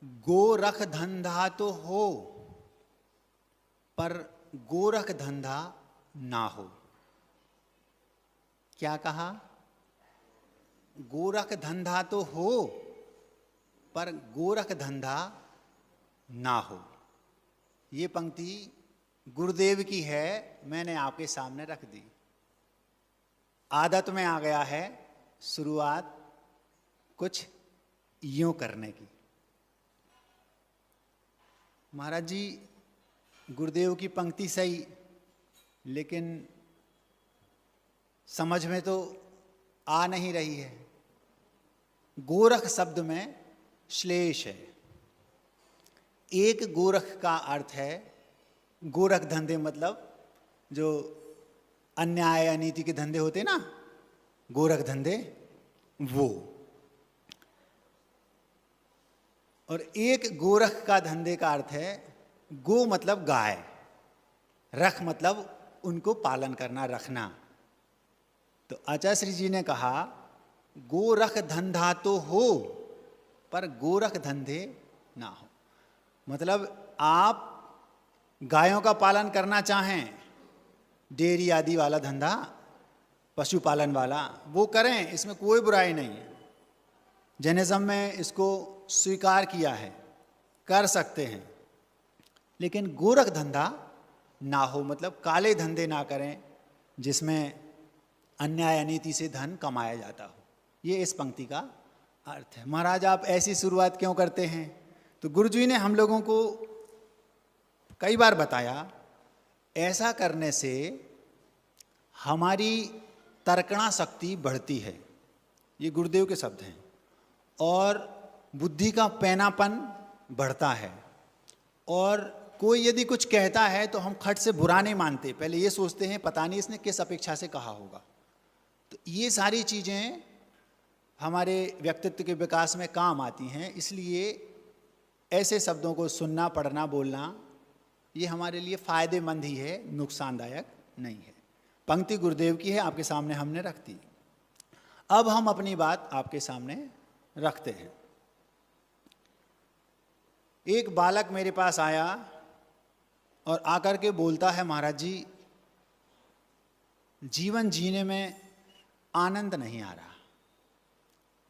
गोरख धंधा तो हो पर गोरख धंधा ना हो। क्या कहा? गोरख धंधा तो हो पर गोरख धंधा ना हो। ये पंक्ति गुरुदेव की है, मैंने आपके सामने रख दी। आदत में आ गया है शुरुआत कुछ यूं करने की। महाराज जी गुरुदेव की पंक्ति सही, लेकिन समझ में तो आ नहीं रही है। गोरख शब्द में श्लेष है। एक गोरख का अर्थ है गोरख धंधे, मतलब जो अन्याय अनीति के धंधे होते ना, गोरख धंधे वो। और एक गोरख का धंधे का अर्थ है गो मतलब गाय, रख मतलब उनको पालन करना, रखना। तो आचार्य श्री जी ने कहा गोरख धंधा तो हो पर गोरख धंधे ना हो। मतलब आप गायों का पालन करना चाहें, डेयरी आदि वाला धंधा, पशुपालन वाला, वो करें, इसमें कोई बुराई नहीं है। जैनिज्म में इसको स्वीकार किया है, कर सकते हैं। लेकिन गोरख धंधा ना हो, मतलब काले धंधे ना करें जिसमें अन्याय अनीति से धन कमाया जाता हो। ये इस पंक्ति का अर्थ है। महाराज आप ऐसी शुरुआत क्यों करते हैं? तो गुरुजी ने हम लोगों को कई बार बताया, ऐसा करने से हमारी तर्कणा शक्ति बढ़ती है। ये गुरुदेव के शब्द हैं। और बुद्धि का पैनापन बढ़ता है। और कोई यदि कुछ कहता है तो हम खट से बुरा नहीं मानते, पहले ये सोचते हैं पता नहीं इसने किस अपेक्षा से कहा होगा। तो ये सारी चीज़ें हमारे व्यक्तित्व के विकास में काम आती हैं। इसलिए ऐसे शब्दों को सुनना, पढ़ना, बोलना ये हमारे लिए फ़ायदेमंद ही है, नुकसानदायक नहीं है। पंक्ति गुरुदेव की है, आपके सामने हमने रख दी। अब हम अपनी बात आपके सामने रखते हैं। एक बालक मेरे पास आया और आकर के बोलता है, महाराज जी जीवन जीने में आनंद नहीं आ रहा।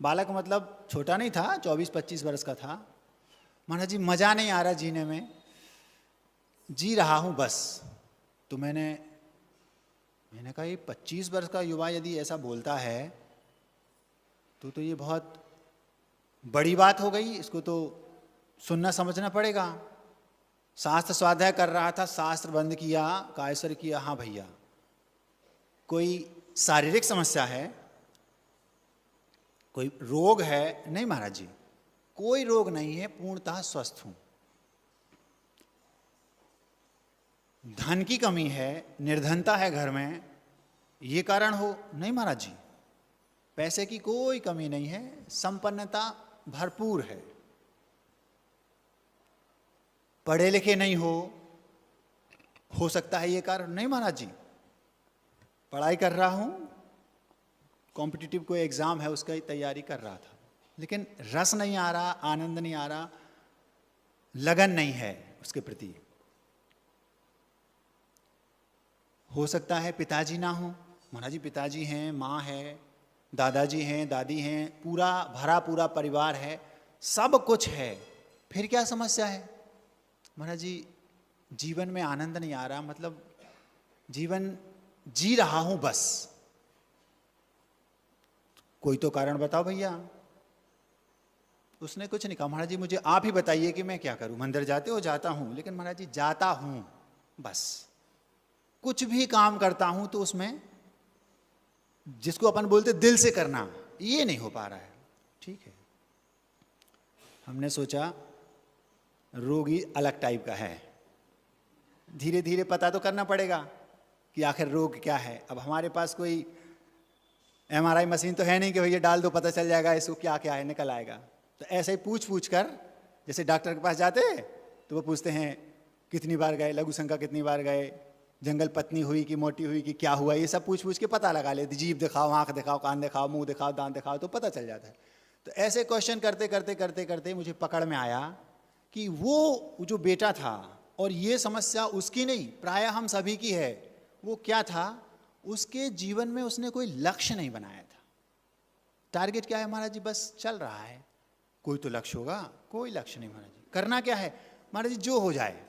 बालक मतलब छोटा नहीं था, 24-25 वर्ष का था। महाराज जी मज़ा नहीं आ रहा जीने में, जी रहा हूँ बस। तो मैंने कहा ये 25 वर्ष का युवा यदि ऐसा बोलता है तो ये बहुत बड़ी बात हो गई, इसको तो सुनना समझना पड़ेगा। शास्त्र स्वाध्याय कर रहा था, शास्त्र बंद किया, कायसर किया। हाँ भैया, कोई शारीरिक समस्या है, कोई रोग है? नहीं महाराज जी, कोई रोग नहीं है, पूर्णतः स्वस्थ हूं। धन की कमी है, निर्धनता है घर में, ये कारण हो? नहीं महाराज जी, पैसे की कोई कमी नहीं है, संपन्नता भरपूर है। पढ़े लिखे नहीं हो सकता है ये कारण? नहीं महाराज जी, पढ़ाई कर रहा हूं, कॉम्पिटिटिव कोई एग्जाम है उसका तैयारी कर रहा था, लेकिन रस नहीं आ रहा, आनंद नहीं आ रहा, लगन नहीं है उसके प्रति। हो सकता है पिताजी ना हो? महाराज जी पिताजी हैं, माँ है, दादाजी हैं, दादी हैं, पूरा भरा पूरा परिवार है, सब कुछ है, फिर क्या समस्या है? महाराज जी जीवन में आनंद नहीं आ रहा, मतलब जीवन जी रहा हूं बस। कोई तो कारण बताओ भैया। उसने कुछ नहीं कहा। महाराज जी मुझे आप ही बताइए कि मैं क्या करूं। मंदिर जाते हो? जाता हूं, लेकिन महाराज जी जाता हूं बस। कुछ भी काम करता हूं तो उसमें जिसको अपन बोलते दिल से करना, ये नहीं हो पा रहा है। ठीक है, हमने सोचा रोगी अलग टाइप का है, धीरे धीरे पता तो करना पड़ेगा कि आखिर रोग क्या है। अब हमारे पास कोई MRI मशीन तो है नहीं कि भैया डाल दो पता चल जाएगा इसको क्या क्या है, निकल आएगा। तो ऐसे ही पूछ कर, जैसे डॉक्टर के पास जाते तो वो पूछते हैं कितनी बार गए, लघु शंका कितनी बार गए, जंगल पत्नी हुई कि मोटी हुई कि क्या हुआ, ये सब पूछ के पता लगा लेते। जीभ दिखाओ, आँख दिखाओ, कान दिखाओ, मुंह दिखाओ, दांत दिखाओ, तो पता चल जाता है। तो ऐसे क्वेश्चन करते करते करते करते मुझे पकड़ में आया कि वो जो बेटा था, और ये समस्या उसकी नहीं, प्रायः हम सभी की है, वो क्या था, उसके जीवन में उसने कोई लक्ष्य नहीं बनाया था। टारगेट क्या है महाराज जी, बस चल रहा है, कोई तो लक्ष्य होगा, कोई लक्ष्य नहीं महाराज जी, करना क्या है महाराज जी, जो हो जाए।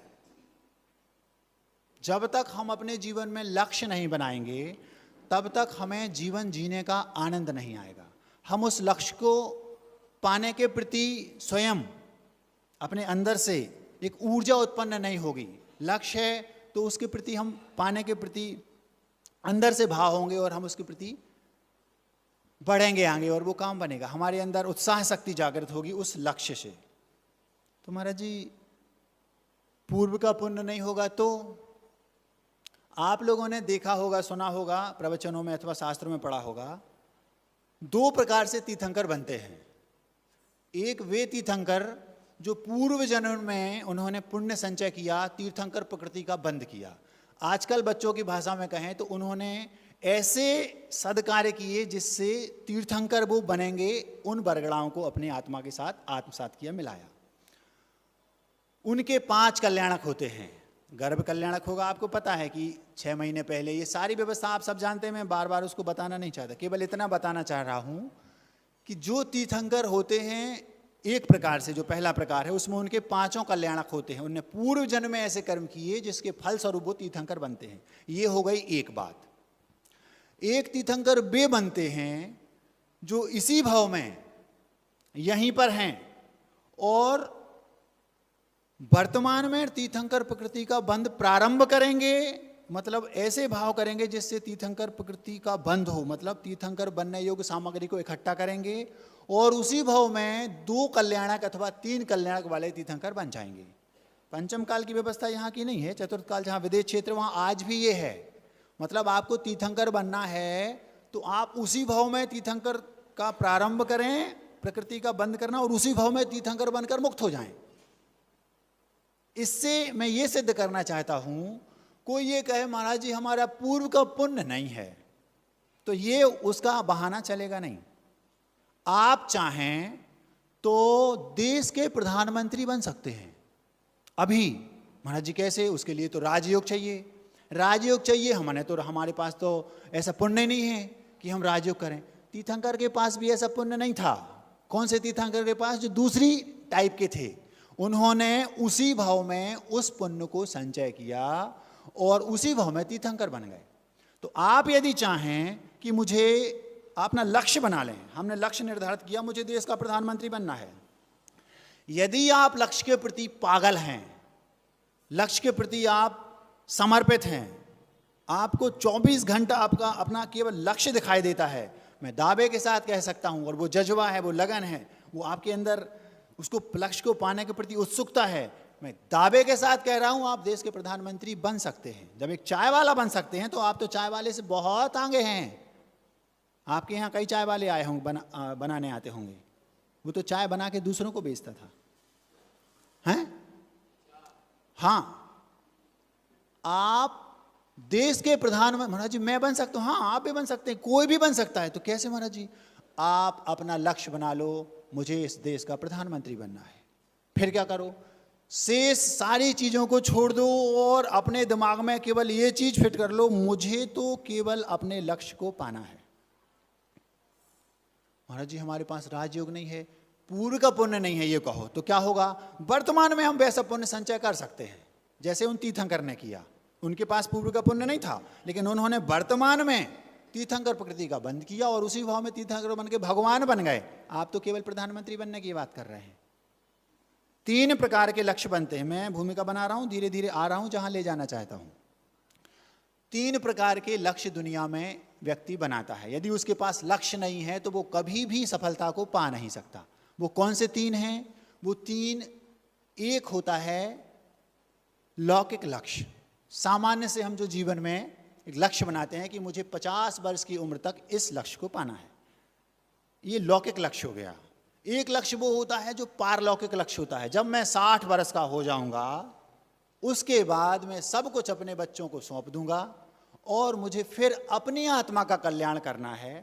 जब तक हम अपने जीवन में लक्ष्य नहीं बनाएंगे तब तक हमें जीवन जीने का आनंद नहीं आएगा। हम उस लक्ष्य को पाने के प्रति स्वयं अपने अंदर से एक ऊर्जा उत्पन्न नहीं होगी। लक्ष्य है तो उसके प्रति हम पाने के प्रति अंदर से भाव होंगे और हम उसके प्रति बढ़ेंगे आगे और वो काम बनेगा, हमारे अंदर उत्साह शक्ति जागृत होगी उस लक्ष्य से। तो महाराज जी पूर्व का पुण्य नहीं होगा तो आप लोगों ने देखा होगा, सुना होगा, प्रवचनों में अथवा शास्त्रों में पढ़ा होगा, 2 प्रकार से तीर्थंकर बनते हैं। एक वे तीर्थंकर जो पूर्व जन्म में उन्होंने पुण्य संचय किया, तीर्थंकर प्रकृति का बंध किया। आजकल बच्चों की भाषा में कहें तो उन्होंने ऐसे सदकार्य किए जिससे तीर्थंकर वो बनेंगे, उन बरगड़ाओं को अपनी आत्मा के साथ आत्मसात किया, मिलाया। उनके 5 कल्याणक होते हैं। गर्भ कल्याणक होगा, आपको पता है कि 6 महीने पहले, ये सारी व्यवस्था आप सब जानते हैं, मैं बार बार उसको बताना नहीं चाहता, केवल इतना बताना चाह रहा हूं कि जो तीर्थंकर होते हैं एक प्रकार से, जो पहला प्रकार है, उसमें उनके 5 कल्याणक होते हैं। उनने पूर्व जन्म में ऐसे कर्म किए जिसके फल स्वरूप वो तीर्थंकर बनते हैं। ये हो गई एक बात। एक तीर्थंकर वे बनते हैं जो इसी भाव में यहीं पर हैं और वर्तमान में तीर्थंकर प्रकृति का बंध प्रारंभ करेंगे, मतलब ऐसे भाव करेंगे जिससे तीर्थंकर प्रकृति का बंध हो, मतलब तीर्थंकर बनने योग्य सामग्री को इकट्ठा करेंगे और उसी भाव में 2 कल्याणक अथवा 3 कल्याणक वाले तीर्थंकर बन जाएंगे। पंचम काल की व्यवस्था यहाँ की नहीं है, चतुर्थ काल जहाँ विदेश क्षेत्र वहाँ आज भी ये है। मतलब आपको तीर्थंकर बनना है तो आप उसी भाव में तीर्थंकर का प्रारंभ करें, प्रकृति का बंध करना, और उसी भाव में तीर्थंकर बनकर मुक्त हो जाएं। इससे मैं ये सिद्ध करना चाहता हूं, कोई ये कहे महाराज जी हमारा पूर्व का पुण्य नहीं है, तो ये उसका बहाना चलेगा नहीं। आप चाहें तो देश के प्रधानमंत्री बन सकते हैं अभी। महाराज जी कैसे? उसके लिए तो राजयोग चाहिए, राजयोग चाहिए। हमारे पास तो ऐसा पुण्य नहीं है कि हम राजयोग करें। तीर्थंकर के पास भी ऐसा पुण्य नहीं था। कौन से तीर्थंकर के पास? जो दूसरी टाइप के थे। उन्होंने उसी भाव में उस पुण्य को संचय किया और उसी भाव में तीर्थंकर बन गए। तो आप यदि चाहें कि मुझे अपना लक्ष्य बना लें, हमने लक्ष्य निर्धारित किया, मुझे देश का प्रधानमंत्री बनना है। यदि आप लक्ष्य के प्रति पागल हैं, लक्ष्य के प्रति आप समर्पित हैं, आपको 24 घंटा आपका अपना केवल लक्ष्य दिखाई देता है, मैं दावे के साथ कह सकता हूं, और वो जज्बा है, वो लगन है, वो आपके अंदर उसको लक्ष्य को पाने के प्रति उत्सुकता है, मैं दावे के साथ कह रहा हूं आप देश के प्रधानमंत्री बन सकते हैं। जब एक चाय वाला बन सकते हैं तो आप तो चाय वाले से बहुत आगे हैं। आपके यहाँ कई चाय वाले आए होंगे, बनाने आते होंगे। वो तो चाय बना के दूसरों को बेचता था, हैं? हाँ, आप देश के प्रधानमंत्री, महाराज जी मैं बन सकता हूं। हाँ, आप भी बन सकते हैं, कोई भी बन सकता है। तो कैसे महाराज जी? आप अपना लक्ष्य बना लो, मुझे इस देश का प्रधानमंत्री बनना है। फिर क्या करो? शेष सारी चीजों को छोड़ दो और अपने दिमाग में केवल ये चीज फिट कर लो, मुझे तो केवल अपने लक्ष्य को पाना है। महाराज जी हमारे पास राजयोग नहीं है, पूर्व का पुण्य नहीं है, ये कहो तो क्या होगा? वर्तमान में हम वैसा पुण्य संचय कर सकते हैं जैसे उन तीर्थंकर ने किया। उनके पास पूर्व का पुण्य नहीं था, लेकिन उन्होंने वर्तमान में तीर्थंकर प्रकृति का बंध किया और उसी भाव में तीर्थंकर बन के भगवान बन गए। आप तो केवल प्रधानमंत्री बनने की बात कर रहे हैं। 3 प्रकार के लक्ष्य बनते हैं। मैं भूमिका बना रहा हूं, धीरे धीरे आ रहा हूं जहां ले जाना चाहता हूं। 3 प्रकार के लक्ष्य दुनिया में व्यक्ति बनाता है। यदि उसके पास लक्ष्य नहीं है तो वो कभी भी सफलता को पा नहीं सकता। वो कौन से 3 हैं? वो 3, एक होता है लौकिक लक्ष्य। सामान्य से हम जो जीवन में एक लक्ष्य बनाते हैं कि मुझे 50 वर्ष की उम्र तक इस लक्ष्य को पाना है, ये लौकिक लक्ष्य हो गया। एक लक्ष्य वो होता है जो पारलौकिक लक्ष्य होता है। जब मैं 60 वर्ष का हो जाऊंगा उसके बाद मैं सब कुछ अपने बच्चों को सौंप दूंगा और मुझे फिर अपनी आत्मा का कल्याण करना है।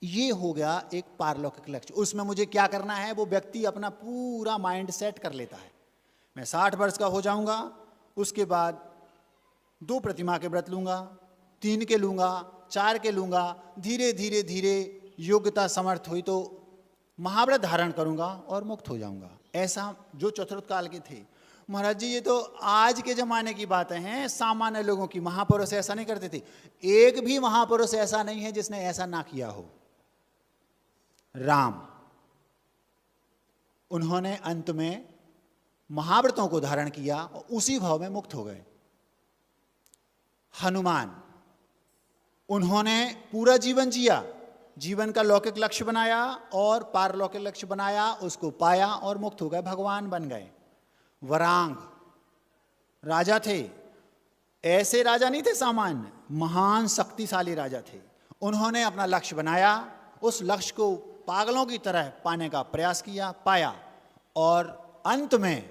ये हो गया एक पारलौकिक लक्ष्य। उसमें मुझे क्या करना है, वो व्यक्ति अपना पूरा माइंड सेट कर लेता है। मैं 60 वर्ष का हो जाऊंगा, उसके बाद 2 प्रतिमा के व्रत लूंगा, 3 के लूंगा, 4 के लूंगा, धीरे धीरे धीरे योग्यता समर्थ हुई तो महाव्रत धारण करूंगा और मुक्त हो जाऊंगा। ऐसा जो चतुर्थ काल के थे। महाराज जी ये तो आज के जमाने की बातें हैं, सामान्य लोगों की। महापुरुष ऐसा नहीं करते थे। एक भी महापुरुष ऐसा नहीं है जिसने ऐसा ना किया हो। राम, उन्होंने अंत में महाव्रतों को धारण किया और उसी भाव में मुक्त हो गए। हनुमान, उन्होंने पूरा जीवन जिया, जीवन का लौकिक लक्ष्य बनाया और पारलौकिक लक्ष्य बनाया, उसको पाया और मुक्त हो गए, भगवान बन गए। वरांग राजा थे, ऐसे राजा नहीं थे सामान्य, महान शक्तिशाली राजा थे। उन्होंने अपना लक्ष्य बनाया, उस लक्ष्य को पागलों की तरह पाने का प्रयास किया, पाया और अंत में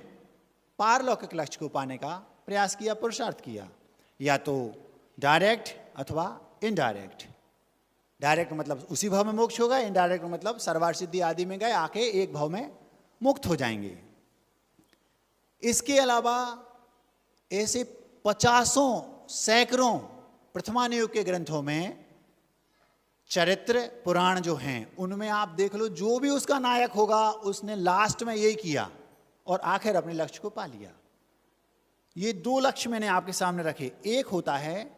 पारलौकिक लक्ष्य को पाने का प्रयास किया, पुरुषार्थ किया। या तो डायरेक्ट अथवा इनडायरेक्ट। डायरेक्ट मतलब उसी भाव में मोक्ष होगा, इनडायरेक्ट मतलब सर्वार्थ सिद्धि आदि में गए, आके एक भाव में मुक्त हो जाएंगे। इसके अलावा ऐसे 50 सैकड़ों प्रथमानुयोग के ग्रंथों में चरित्र पुराण जो हैं उनमें आप देख लो, जो भी उसका नायक होगा उसने लास्ट में यही किया और आखिर अपने लक्ष्य को पा लिया। ये 2 लक्ष्य मैंने आपके सामने रखे। एक होता है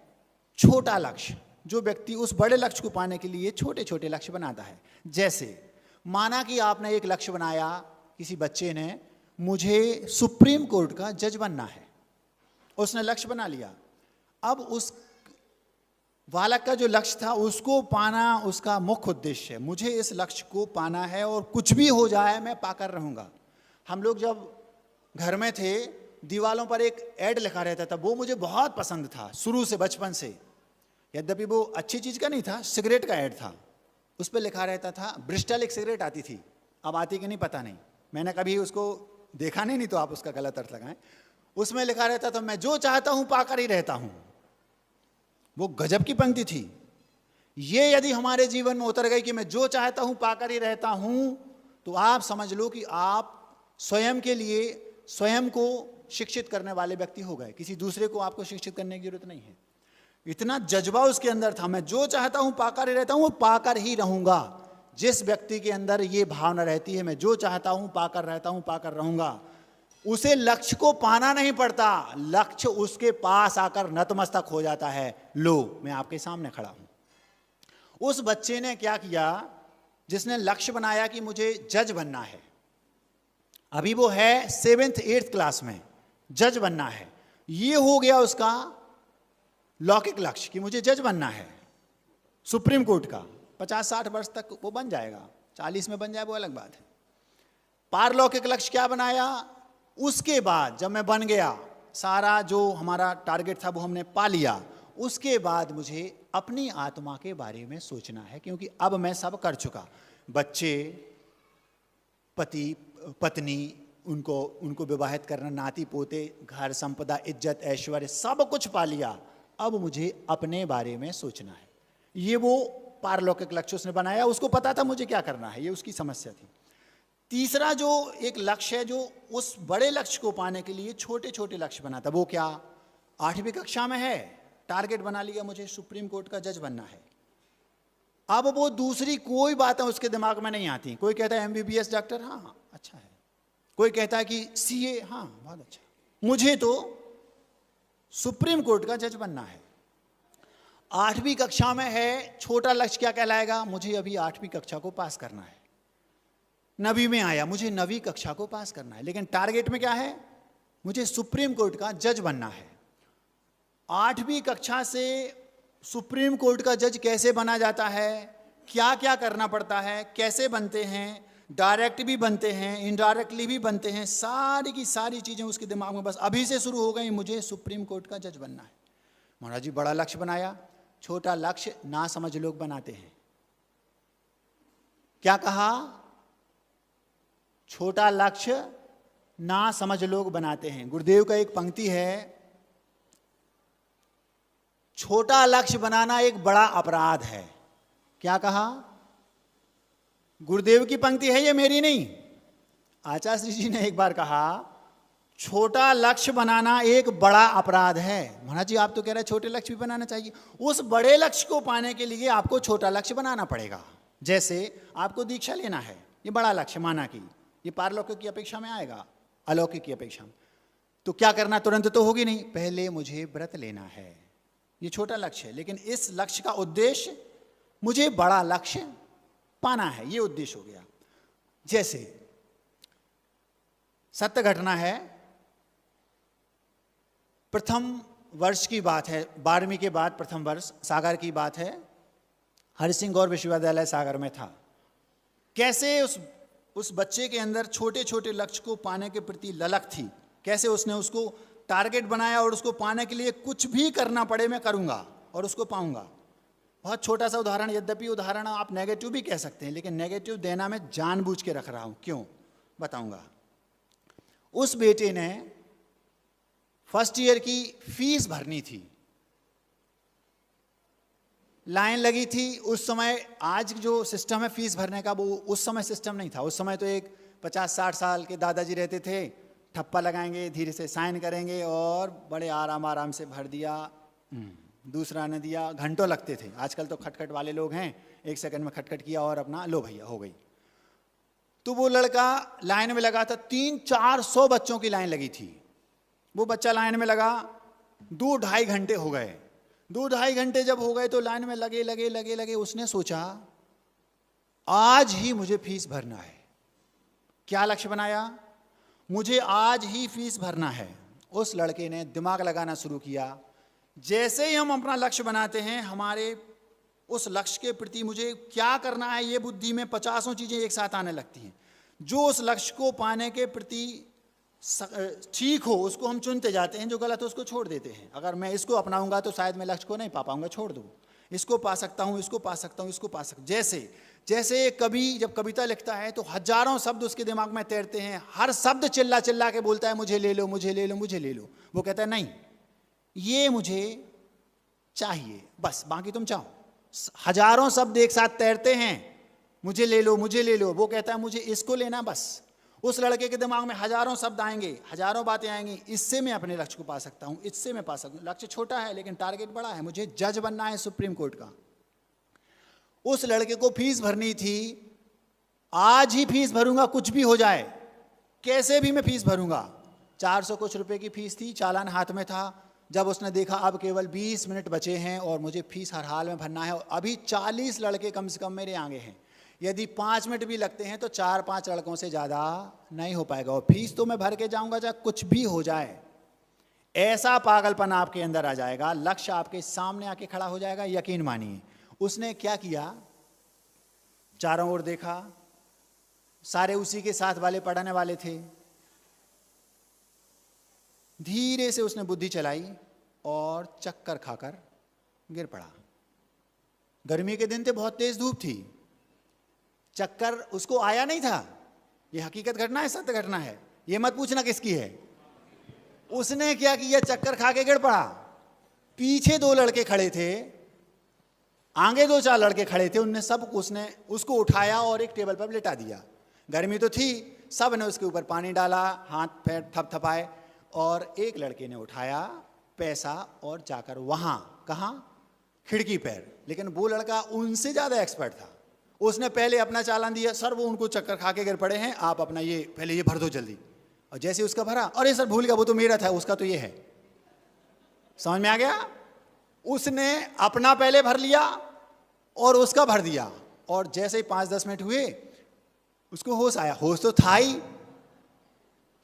छोटा लक्ष्य, जो व्यक्ति उस बड़े लक्ष्य को पाने के लिए छोटे छोटे लक्ष्य बनाता है। जैसे माना कि आपने एक लक्ष्य बनाया, किसी बच्चे ने, मुझे सुप्रीम कोर्ट का जज बनना है, उसने लक्ष्य बना लिया। अब उस बालक का जो लक्ष्य था उसको पाना उसका मुख्य उद्देश्य है, मुझे इस लक्ष्य को पाना है और कुछ भी हो जाए मैं पाकर रहूंगा। हम लोग जब घर में थे, दीवालों पर एक ऐड लिखा रहता था, वो मुझे बहुत पसंद था शुरू से, बचपन से। यद्यपि वो अच्छी चीज का नहीं था, सिगरेट का ऐड था। उस पर लिखा रहता था, ब्रिस्टल एक सिगरेट आती थी, अब आती कि नहीं पता नहीं, मैंने कभी उसको देखा नहीं तो आप उसका गलत अर्थ लगाएं। उसमें लिखा रहता था, मैं जो चाहता हूं पाकर ही रहता हूं। वो गजब की पंक्ति थी। ये यदि हमारे जीवन में उतर गई कि मैं जो चाहता हूं पाकर ही रहता हूं, तो आप समझ लो कि आप स्वयं के लिए स्वयं को शिक्षित करने वाले व्यक्ति हो गए, किसी दूसरे को आपको शिक्षित करने की जरूरत नहीं है। इतना जज्बा उसके अंदर था, मैं जो चाहता हूं पाकर ही रहता हूं, पाकर ही रहूंगा। जिस व्यक्ति के अंदर ये भावना रहती है, मैं जो चाहता हूं पाकर रहता हूं, पाकर रहूंगा, उसे लक्ष्य को पाना नहीं पड़ता, लक्ष्य उसके पास आकर नतमस्तक हो जाता है। लो मैं आपके सामने खड़ा हूं। उस बच्चे ने क्या किया, जिसने लक्ष्य बनाया कि मुझे जज बनना है, अभी वो है 7th 8th क्लास में, जज बनना है, ये हो गया उसका लौकिक लक्ष्य कि मुझे जज बनना है सुप्रीम कोर्ट का। 50-60 वर्ष तक वो बन जाएगा, 40 में बन जाए वो अलग बात है। पारलौकिक लक्ष्य क्या बनाया, उसके बाद जब मैं बन गया, सारा जो हमारा टारगेट था वो हमने पा लिया, उसके बाद मुझे अपनी आत्मा के बारे में सोचना है, क्योंकि अब मैं सब कर चुका। बच्चे, पति पत्नी, उनको विवाहित करना, नाती पोते, घर संपदा, इज्जत ऐश्वर्य सब कुछ पा लिया, अब मुझे अपने बारे में सोचना है। ये वो पारलौकिक लक्ष्य उसने बनाया, उसको पता था मुझे क्या करना है, ये उसकी समस्या थी। तीसरा जो एक लक्ष्य है, जो उस बड़े लक्ष्य को पाने के लिए छोटे छोटे लक्ष्य बनाता, वो क्या, 8वीं कक्षा में है, टारगेट बना लिया मुझे सुप्रीम कोर्ट का जज बनना है। अब वो दूसरी कोई बातें उसके दिमाग में नहीं आती। कोई कहता है MBBS डॉक्टर, हाँ अच्छा है, कोई कहता है कि CA, हाँ बहुत अच्छा, मुझे तो सुप्रीम कोर्ट का जज बनना है। 8वीं कक्षा में है, छोटा लक्ष्य क्या कहलाएगा, मुझे अभी 8वीं कक्षा को पास करना है। 9वीं में आया, मुझे 9वीं कक्षा को पास करना है, लेकिन टारगेट में क्या है, मुझे सुप्रीम कोर्ट का जज बनना है। 8वीं कक्षा से सुप्रीम कोर्ट का जज कैसे बना जाता है, क्या क्या करना पड़ता है, कैसे बनते हैं, डायरेक्ट भी बनते हैं, इनडायरेक्टली भी बनते हैं, सारी की सारी चीजें उसके दिमाग में बस अभी से शुरू हो गई, मुझे सुप्रीम कोर्ट का जज बनना है। महाराज जी बड़ा लक्ष्य बनाया, छोटा लक्ष्य ना समझ लोग बनाते हैं। क्या कहा, छोटा लक्ष्य ना समझ लोग बनाते हैं। गुरुदेव का एक पंक्ति है, छोटा लक्ष्य बनाना एक बड़ा अपराध है। क्या कहा, गुरुदेव की पंक्ति है, ये मेरी नहीं। आचार्य श्री जी ने एक बार कहा, छोटा लक्ष्य बनाना एक बड़ा अपराध है। महाराज जी आप तो कह रहे हैं छोटे लक्ष्य भी बनाना चाहिए। उस बड़े लक्ष्य को पाने के लिए आपको छोटा लक्ष्य बनाना पड़ेगा। जैसे आपको दीक्षा लेना है, ये बड़ा लक्ष्य माना कि ये पारलौकिक की अपेक्षा में आएगा, अलौकिक की अपेक्षा में। तो क्या करना, तुरंत तो होगी नहीं, पहले मुझे व्रत लेना है, ये छोटा लक्ष्य है। लेकिन इस लक्ष्य का उद्देश्य मुझे बड़ा लक्ष्य पाना है, ये उद्देश्य हो गया। जैसे सत्य घटना है, प्रथम वर्ष की बात है, 12वीं के बाद प्रथम वर्ष, सागर की बात है। हरिसिंह गौर विश्वविद्यालय सागर में था। कैसे उस बच्चे के अंदर छोटे छोटे लक्ष्य को पाने के प्रति ललक थी, कैसे उसने उसको टारगेट बनाया और उसको पाने के लिए कुछ भी करना पड़े मैं करूंगा और उसको पाऊंगा। बहुत छोटा सा उदाहरण, यद्यपि उदाहरण आप नेगेटिव भी कह सकते हैं, लेकिन नेगेटिव देना मैं जानबूझ के रख रहा हूं, क्यों बताऊंगा। उस बेटे ने फर्स्ट ईयर की फीस भरनी थी, लाइन लगी थी। उस समय आज जो सिस्टम है फीस भरने का, वो उस समय सिस्टम नहीं था। उस समय तो एक 50-60 साल के दादाजी रहते थे, ठप्पा लगाएंगे, धीरे से साइन करेंगे और बड़े आराम से भर दिया, दूसरा ने दिया, घंटों लगते थे। आजकल तो खटखट वाले लोग हैं, 1 सेकंड में खटखट किया और अपना लो भैया हो गई। तो वो लड़का लाइन में लगा था, 300-400 बच्चों की लाइन लगी थी। वो बच्चा लाइन में लगा, 2-2.5 घंटे हो गए। 2-2.5 घंटे जब हो गए तो लाइन में लगे उसने सोचा आज ही मुझे फीस भरना है। क्या लक्ष्य बनाया, मुझे आज ही फीस भरना है। उस लड़के ने दिमाग लगाना शुरू किया। जैसे ही हम अपना लक्ष्य बनाते हैं, हमारे उस लक्ष्य के प्रति मुझे क्या करना है, ये बुद्धि में 50 चीजें एक साथ आने लगती हैं। जो उस लक्ष्य को पाने के प्रति ठीक हो उसको हम चुनते जाते हैं, जो गलत है उसको छोड़ देते हैं। अगर मैं इसको अपनाऊंगा तो शायद मैं लक्ष्य को नहीं पा पाऊंगा, छोड़ दूँ। इसको पा सकता हूँ, इसको पा सकता हूँ, इसको पा सकता। जैसे कवि जब कविता लिखता है तो हजारों शब्द उसके दिमाग में तैरते हैं, हर शब्द चिल्ला चिल्ला के बोलता है मुझे ले लो, मुझे ले लो, मुझे ले लो। वो कहता है नहीं, ये मुझे चाहिए, बस बाकी तुम चाहो। हजारों शब्द एक साथ तैरते हैं, मुझे ले लो, मुझे ले लो। वो कहता है मुझे इसको लेना बस। उस लड़के के दिमाग में हजारों शब्द आएंगे, हजारों बातें आएंगी, इससे मैं अपने लक्ष्य को पा सकता हूं, इससे मैं पा सकता हूं। लक्ष्य छोटा है लेकिन टारगेट बड़ा है, मुझे जज बनना है सुप्रीम कोर्ट का। उस लड़के को फीस भरनी थी, आज ही फीस भरूंगा, कुछ भी हो जाए, कैसे भी मैं फीस भरूंगा। 400 कुछ रुपए की फीस थी, चालान हाथ में था। जब उसने देखा अब केवल 20 मिनट बचे हैं और मुझे फीस हर हाल में भरना है, अभी 40 लड़के कम से कम मेरे आगे हैं, यदि 5 मिनट भी लगते हैं तो 4-5 लड़कों से ज़्यादा नहीं हो पाएगा, और फीस तो मैं भर के जाऊंगा चाहे कुछ भी हो जाए। ऐसा पागलपन आपके अंदर आ जाएगा, लक्ष्य आपके सामने आके खड़ा हो जाएगा, यकीन मानिए। उसने क्या किया, चारों ओर देखा, सारे उसी के साथ वाले पढ़ने वाले थे। धीरे से उसने बुद्धि चलाई और चक्कर खाकर गिर पड़ा। गर्मी के दिन थे, बहुत तेज धूप थी, चक्कर उसको आया नहीं था। ये हकीकत घटना है, सत्य घटना है, ये मत पूछना किसकी है। उसने क्या किया, चक्कर खा के गिर पड़ा। पीछे 2 लड़के खड़े थे, आगे 2-4 लड़के खड़े थे, उसने उसको उठाया और एक टेबल पर लेटा दिया। गर्मी तो थी, सब ने उसके ऊपर पानी डाला, हाथ पैर थपथपाए, और एक लड़के ने उठाया पैसा और जाकर वहां, कहां, खिड़की पर। लेकिन वो लड़का उनसे ज्यादा एक्सपर्ट था। उसने पहले अपना चालान दिया, सर वो उनको चक्कर खा के गिर पड़े हैं, आप अपना ये पहले ये भर दो जल्दी। और जैसे उसका भरा, अरे सर भूल गया, वो तो मेरा था, उसका तो ये है। समझ में आ गया। उसने अपना पहले भर लिया और उसका भर दिया, और जैसे ही 5-10 मिनट हुए उसको होश आया। होश तो था ही,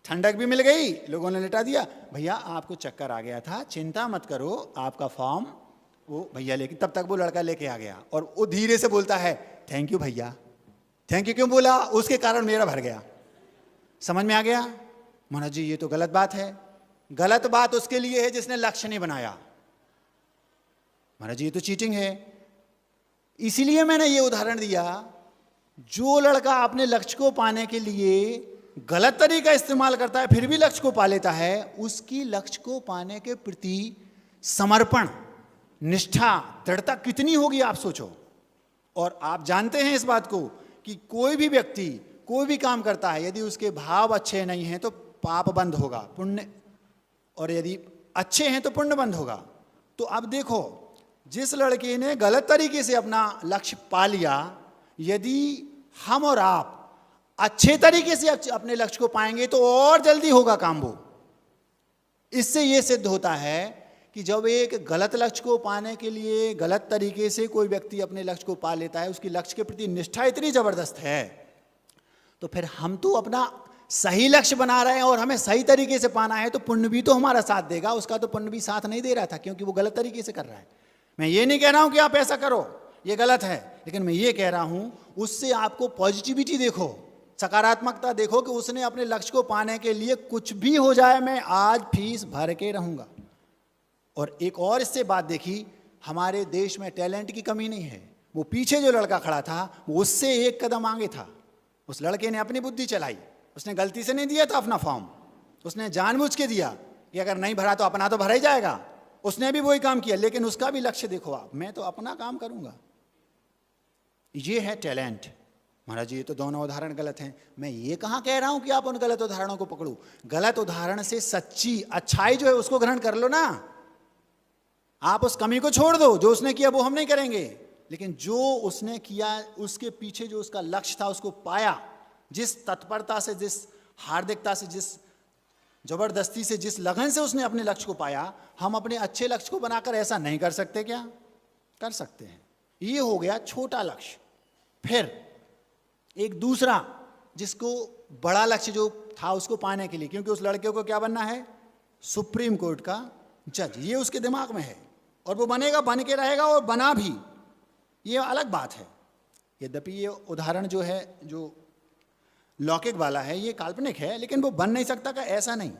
ठंडक भी मिल गई, लोगों ने लेटा दिया। भैया आपको चक्कर आ गया था, चिंता मत करो, आपका फॉर्म वो भैया लेके, तब तक वो लड़का लेके आ गया। और वो धीरे से बोलता है, थैंक यू भैया। थैंक यू क्यों बोला, उसके कारण मेरा भर गया। समझ में आ गया। महाराज जी ये तो गलत बात है। गलत बात उसके लिए है जिसने लक्ष्य नहीं बनाया। महाराज जी ये तो चीटिंग है। इसीलिए मैंने ये उदाहरण दिया, जो लड़का अपने लक्ष्य को पाने के लिए गलत तरीका इस्तेमाल करता है फिर भी लक्ष्य को पा लेता है, उसकी लक्ष्य को पाने के प्रति समर्पण, निष्ठा, दृढ़ता कितनी होगी आप सोचो। और आप जानते हैं इस बात को कि कि कोई भी व्यक्ति कोई भी काम करता है, यदि उसके भाव अच्छे नहीं हैं तो पाप बंद होगा, पुण्य, और यदि अच्छे हैं तो पुण्य बंद होगा। तो अब देखो, जिस लड़के ने गलत तरीके से अपना लक्ष्य पा लिया, यदि हम और आप अच्छे तरीके से अपने लक्ष्य को पाएंगे तो और जल्दी होगा काम वो। इससे ये सिद्ध होता है कि जब एक गलत लक्ष्य को पाने के लिए गलत तरीके से कोई व्यक्ति अपने लक्ष्य को पा लेता है, उसकी लक्ष्य के प्रति निष्ठा इतनी जबरदस्त है, तो फिर हम तो अपना सही लक्ष्य बना रहे हैं और हमें सही तरीके से पाना है, तो पुण्य भी तो हमारा साथ देगा। उसका तो पुण्य भी साथ नहीं दे रहा था, क्योंकि वो गलत तरीके से कर रहा है। मैं ये नहीं कह रहा हूं कि आप ऐसा करो, ये गलत है, लेकिन मैं ये कह रहा हूं उससे आपको पॉजिटिविटी देखो, सकारात्मकता देखो कि उसने अपने लक्ष्य को पाने के लिए कुछ भी हो जाए मैं आज फीस भर के रहूंगा। और एक और इससे बात देखी, हमारे देश में टैलेंट की कमी नहीं है। वो पीछे जो लड़का खड़ा था वो उससे एक कदम आगे था। उस लड़के ने अपनी बुद्धि चलाई, उसने गलती से नहीं दिया था अपना फॉर्म, उसने जानबूझ के दिया कि अगर नहीं भरा तो अपना तो भरा ही जाएगा। उसने भी वही काम किया, लेकिन उसका भी लक्ष्य देखो आप, मैं तो अपना काम करूंगा। ये है टैलेंट। महाराज जी ये तो दोनों उदाहरण गलत हैं। मैं ये कहाँ कह रहा हूं कि आप उन गलत उदाहरणों को पकड़ो। गलत उदाहरण से सच्ची अच्छाई जो है उसको ग्रहण कर लो ना। आप उस कमी को छोड़ दो, जो उसने किया वो हम नहीं करेंगे, लेकिन जो उसने किया उसके पीछे जो उसका लक्ष्य था उसको पाया, जिस तत्परता से, जिस हार्दिकता से, जिस जबरदस्ती से, जिस लगन से उसने अपने लक्ष्य को पाया, हम अपने अच्छे लक्ष्य को बनाकर ऐसा नहीं कर सकते क्या? कर सकते हैं। ये हो गया छोटा लक्ष्य। फिर एक दूसरा, जिसको बड़ा लक्ष्य जो था उसको पाने के लिए, क्योंकि उस लड़के को क्या बनना है? सुप्रीम कोर्ट का जज। ये उसके दिमाग में है और वो बनेगा, बन के रहेगा और बना भी, ये अलग बात है। यद्यपि ये उदाहरण जो है, जो लौकिक वाला है, ये काल्पनिक है, लेकिन वो बन नहीं सकता का ऐसा नहीं।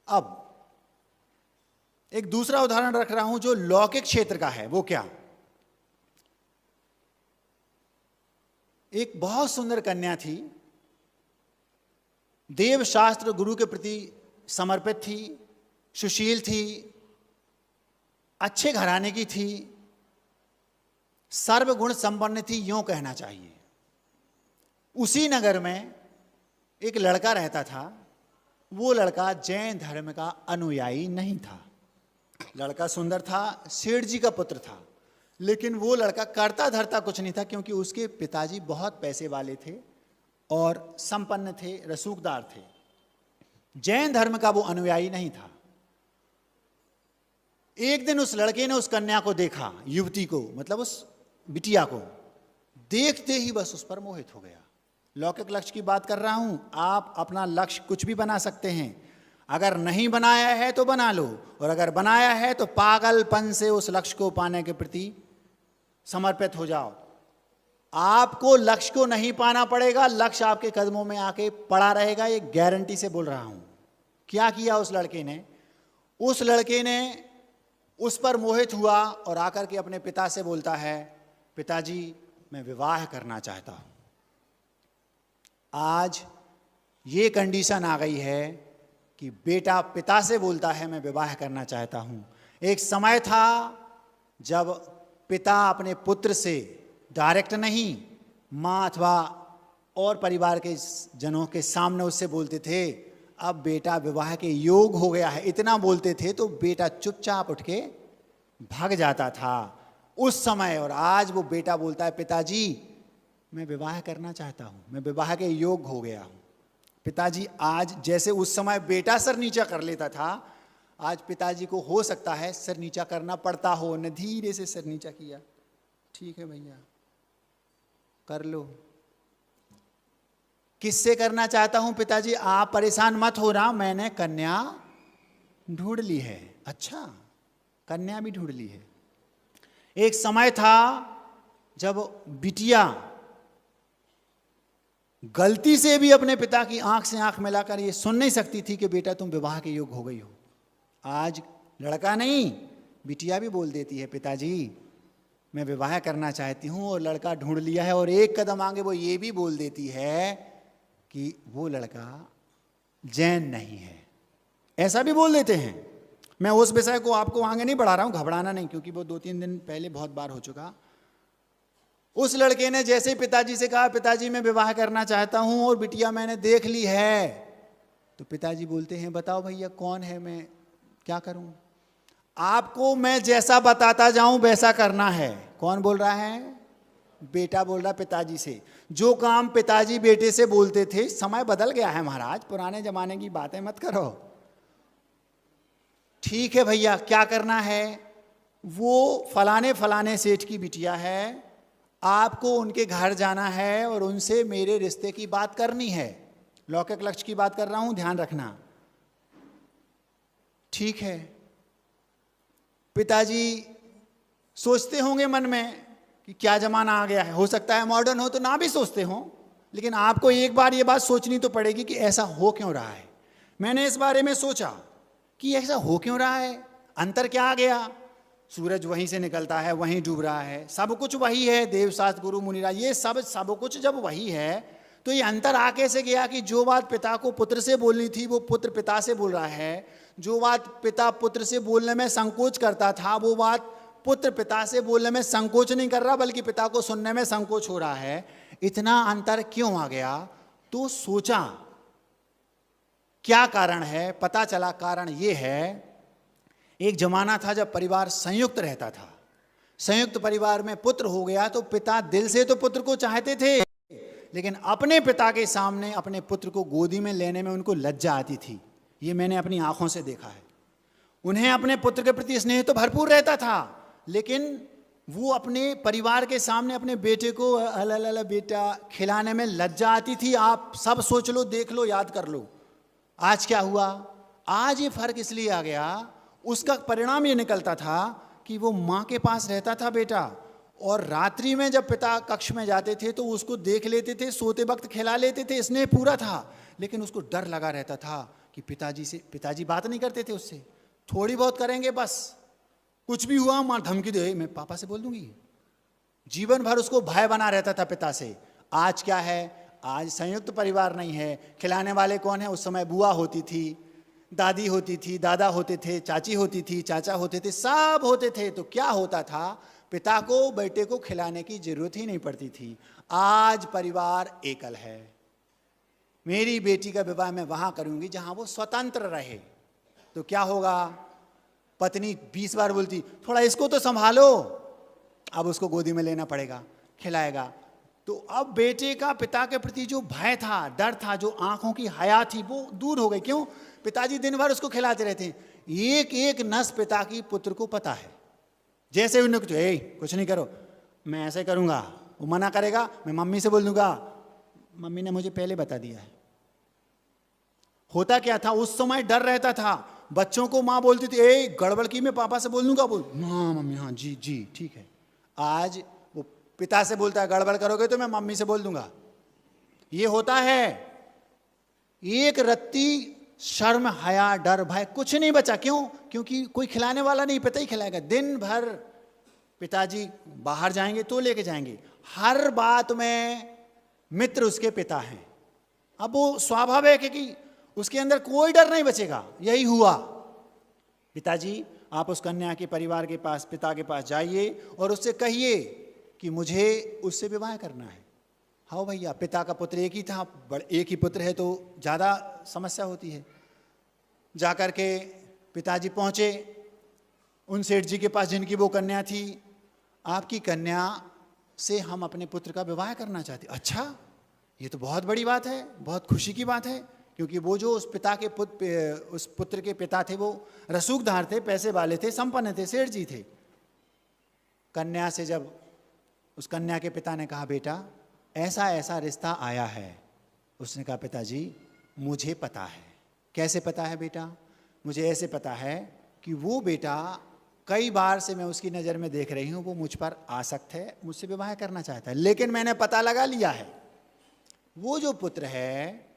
अब एक दूसरा उदाहरण रख रहा हूं जो लौकिक क्षेत्र का है। वो क्या? एक बहुत सुंदर कन्या थी, देव शास्त्र गुरु के प्रति समर्पित थी, सुशील थी, अच्छे घराने की थी, सर्वगुण संपन्न थी, यूं कहना चाहिए। उसी नगर में एक लड़का रहता था। वो लड़का जैन धर्म का अनुयायी नहीं था। लड़का सुंदर था, सेठ जी का पुत्र था, लेकिन वो लड़का करता धरता कुछ नहीं था, क्योंकि उसके पिताजी बहुत पैसे वाले थे और संपन्न थे, रसूखदार थे। जैन धर्म का वो अनुयायी नहीं था। एक दिन उस लड़के ने उस कन्या को देखा, युवती को, मतलब उस बिटिया को, देखते ही बस उस पर मोहित हो गया। लौकिक लक्ष्य की बात कर रहा हूं। आप अपना लक्ष्य कुछ भी बना सकते हैं, अगर नहीं बनाया है तो बना लो, और अगर बनाया है तो पागलपन से उस लक्ष्य को पाने के प्रति समर्पित हो जाओ। आपको लक्ष्य को नहीं पाना पड़ेगा, लक्ष्य आपके कदमों में आके पड़ा रहेगा, ये गारंटी से बोल रहा हूं। क्या किया उस लड़के ने? उस लड़के ने उस पर मोहित हुआ और आकर के अपने पिता से बोलता है, पिताजी मैं विवाह करना चाहता हूं। आज ये कंडीशन आ गई है कि बेटा पिता से बोलता है मैं विवाह करना चाहता हूं। एक समय था जब पिता अपने पुत्र से डायरेक्ट नहीं, माँ अथवा और परिवार के जनों के सामने उससे बोलते थे, अब बेटा विवाह के योग हो गया है, इतना बोलते थे तो बेटा चुपचाप उठ के भाग जाता था उस समय। और आज वो बेटा बोलता है, पिताजी मैं विवाह करना चाहता हूं, मैं विवाह के योग हो गया हूं। पिताजी आज, जैसे उस समय बेटा सर नीचा कर लेता था, आज पिताजी को हो सकता है सर नीचा करना पड़ता हो। न धीरे से सर नीचा किया, ठीक है भैया कर लो। किससे करना चाहता हूं पिताजी? आप परेशान मत हो ना, मैंने कन्या ढूंढ ली है। अच्छा, कन्या भी ढूंढ ली है। एक समय था जब बिटिया गलती से भी अपने पिता की आंख से आंख मिलाकर ये सुन नहीं सकती थी कि बेटा तुम विवाह के योग हो गई हो। आज लड़का नहीं, बिटिया भी बोल देती है, पिताजी मैं विवाह करना चाहती हूं, और लड़का ढूंढ लिया है। और एक कदम आगे वो ये भी बोल देती है कि वो लड़का जैन नहीं है, ऐसा भी बोल देते हैं। मैं उस विषय को आपको आगे नहीं बढ़ा रहा हूं, घबराना नहीं, क्योंकि वो 2-3 दिन पहले बहुत बार हो चुका। उस लड़के ने जैसे ही पिताजी से कहा, पिताजी मैं विवाह करना चाहता हूं और बिटिया मैंने देख ली है, तो पिताजी बोलते हैं बताओ भैया कौन है, मैं क्या करूं? आपको मैं जैसा बताता जाऊं वैसा करना है। कौन बोल रहा है? बेटा बोल रहा पिताजी से। जो काम पिताजी बेटे से बोलते थे, समय बदल गया है महाराज, पुराने जमाने की बातें मत करो। ठीक है भैया, क्या करना है? वो फलाने फलाने सेठ की बिटिया है, आपको उनके घर जाना है और उनसे मेरे रिश्ते की बात करनी है। लौकिक लक्ष्य की बात कर रहा हूं, ध्यान रखना। ठीक है। पिताजी सोचते होंगे मन में कि क्या जमाना आ गया है, हो सकता है मॉडर्न हो तो ना भी सोचते हो, लेकिन आपको एक बार ये बात सोचनी तो पड़ेगी कि ऐसा हो क्यों रहा है। मैंने इस बारे में सोचा कि ऐसा हो क्यों रहा है, अंतर क्या आ गया? सूरज वहीं से निकलता है, वहीं डूब रहा है, सब कुछ वही है, देवशास्त्र गुरु मुनिराज ये सब कुछ जब वही है, तो ये अंतर आ कैसे गया कि जो बात पिता को पुत्र से बोलनी थी वो पुत्र पिता से बोल रहा है, जो बात पिता पुत्र से बोलने में संकोच करता था वो बात पुत्र पिता से बोलने में संकोच नहीं कर रहा, बल्कि पिता को सुनने में संकोच हो रहा है। इतना अंतर क्यों आ गया? तो सोचा क्या कारण है, पता चला कारण ये है, एक जमाना था जब परिवार संयुक्त रहता था। संयुक्त परिवार में पुत्र हो गया तो पिता दिल से तो पुत्र को चाहते थे, लेकिन अपने पिता के सामने अपने पुत्र को गोदी में लेने में उनको लज्जा आती थी। ये मैंने अपनी आंखों से देखा है। उन्हें अपने पुत्र के प्रति स्नेह तो भरपूर रहता था, लेकिन वो अपने परिवार के सामने अपने बेटे को अल बेटा खिलाने में लज्जा आती थी। आप सब सोच लो, देख लो, याद कर लो। आज क्या हुआ? आज ये फर्क इसलिए आ गया, उसका परिणाम ये निकलता था कि वो माँ के पास रहता था बेटा, और रात्रि में जब पिता कक्ष में जाते थे तो उसको देख लेते थे, सोते वक्त खिला लेते थे, स्नेह पूरा था, लेकिन उसको डर लगा रहता था कि पिताजी बात नहीं करते थे उससे, थोड़ी बहुत करेंगे बस, कुछ भी हुआ माँ धमकी दे, मैं पापा से बोल दूंगी। जीवन भर उसको भय बना रहता था पिता से। आज क्या है? आज संयुक्त परिवार नहीं है। खिलाने वाले कौन है? उस समय बुआ होती थी, दादी होती थी, दादा होते थे, चाची होती थी, चाचा होते थे, सब होते थे। तो क्या होता था? पिता को बेटे को खिलाने की जरूरत ही नहीं पड़ती थी। आज परिवार एकल है। मेरी बेटी का विवाह मैं वहां करूंगी जहां वो स्वतंत्र रहे। तो क्या होगा? पत्नी 20 बार बोलती थोड़ा इसको तो संभालो, अब उसको गोदी में लेना पड़ेगा, खिलाएगा। तो अब बेटे का पिता के प्रति जो भय था, डर था, जो आंखों की हया थी, वो दूर हो गई। क्यों? पिताजी दिन भर उसको खिलाते रहते हैं। एक एक नस पिता की पुत्र को पता है। जैसे उन्हें कुछ नहीं करो, मैं ऐसे करूंगा, वो मना करेगा, मैं मम्मी से बोल दूंगा, मम्मी ने मुझे पहले बता दिया है। होता क्या था उस समय? डर रहता था। बच्चों को माँ बोलती थी गड़बड़ की, मैं पापा से बोल दूंगा, बोल हाँ मम्मी, हाँ जी जी ठीक है। आज वो पिता से बोलता है गड़बड़ करोगे तो मैं मम्मी से बोल दूंगा। ये होता है। एक रत्ती शर्म, हया, डर, भय कुछ नहीं बचा। क्यों? क्योंकि कोई खिलाने वाला नहीं, पिता ही खिलाएगा। दिन भर पिताजी बाहर जाएंगे तो लेके जाएंगे, हर बात में मित्र उसके पिता हैं। अब वो स्वाभाविक है कि उसके अंदर कोई डर नहीं बचेगा। यही हुआ। पिताजी आप उस कन्या के परिवार के पास, पिता के पास जाइए और उससे कहिए कि मुझे उससे विवाह करना है। हाँ भैया, पिता का पुत्र एक ही था, एक ही पुत्र है तो ज़्यादा समस्या होती है। जाकर के पिताजी पहुँचे उन सेठ जी के पास जिनकी वो कन्या थी। आपकी कन्या से हम अपने पुत्र का विवाह करना चाहते। अच्छा, ये तो बहुत बड़ी बात है, बहुत खुशी की बात है, क्योंकि वो जो उस पुत्र के पिता थे वो रसूखदार थे, पैसे वाले थे, संपन्न थे, सेठ जी थे। कन्या से जब उस कन्या के पिता ने कहा बेटा ऐसा ऐसा रिश्ता आया है, उसने कहा पिताजी मुझे पता है। कैसे पता है बेटा? मुझे ऐसे पता है कि वो बेटा कई बार से मैं उसकी नज़र में देख रही हूँ, वो मुझ पर आसक्त है, मुझसे विवाह करना चाहता है, लेकिन मैंने पता लगा लिया है वो जो पुत्र है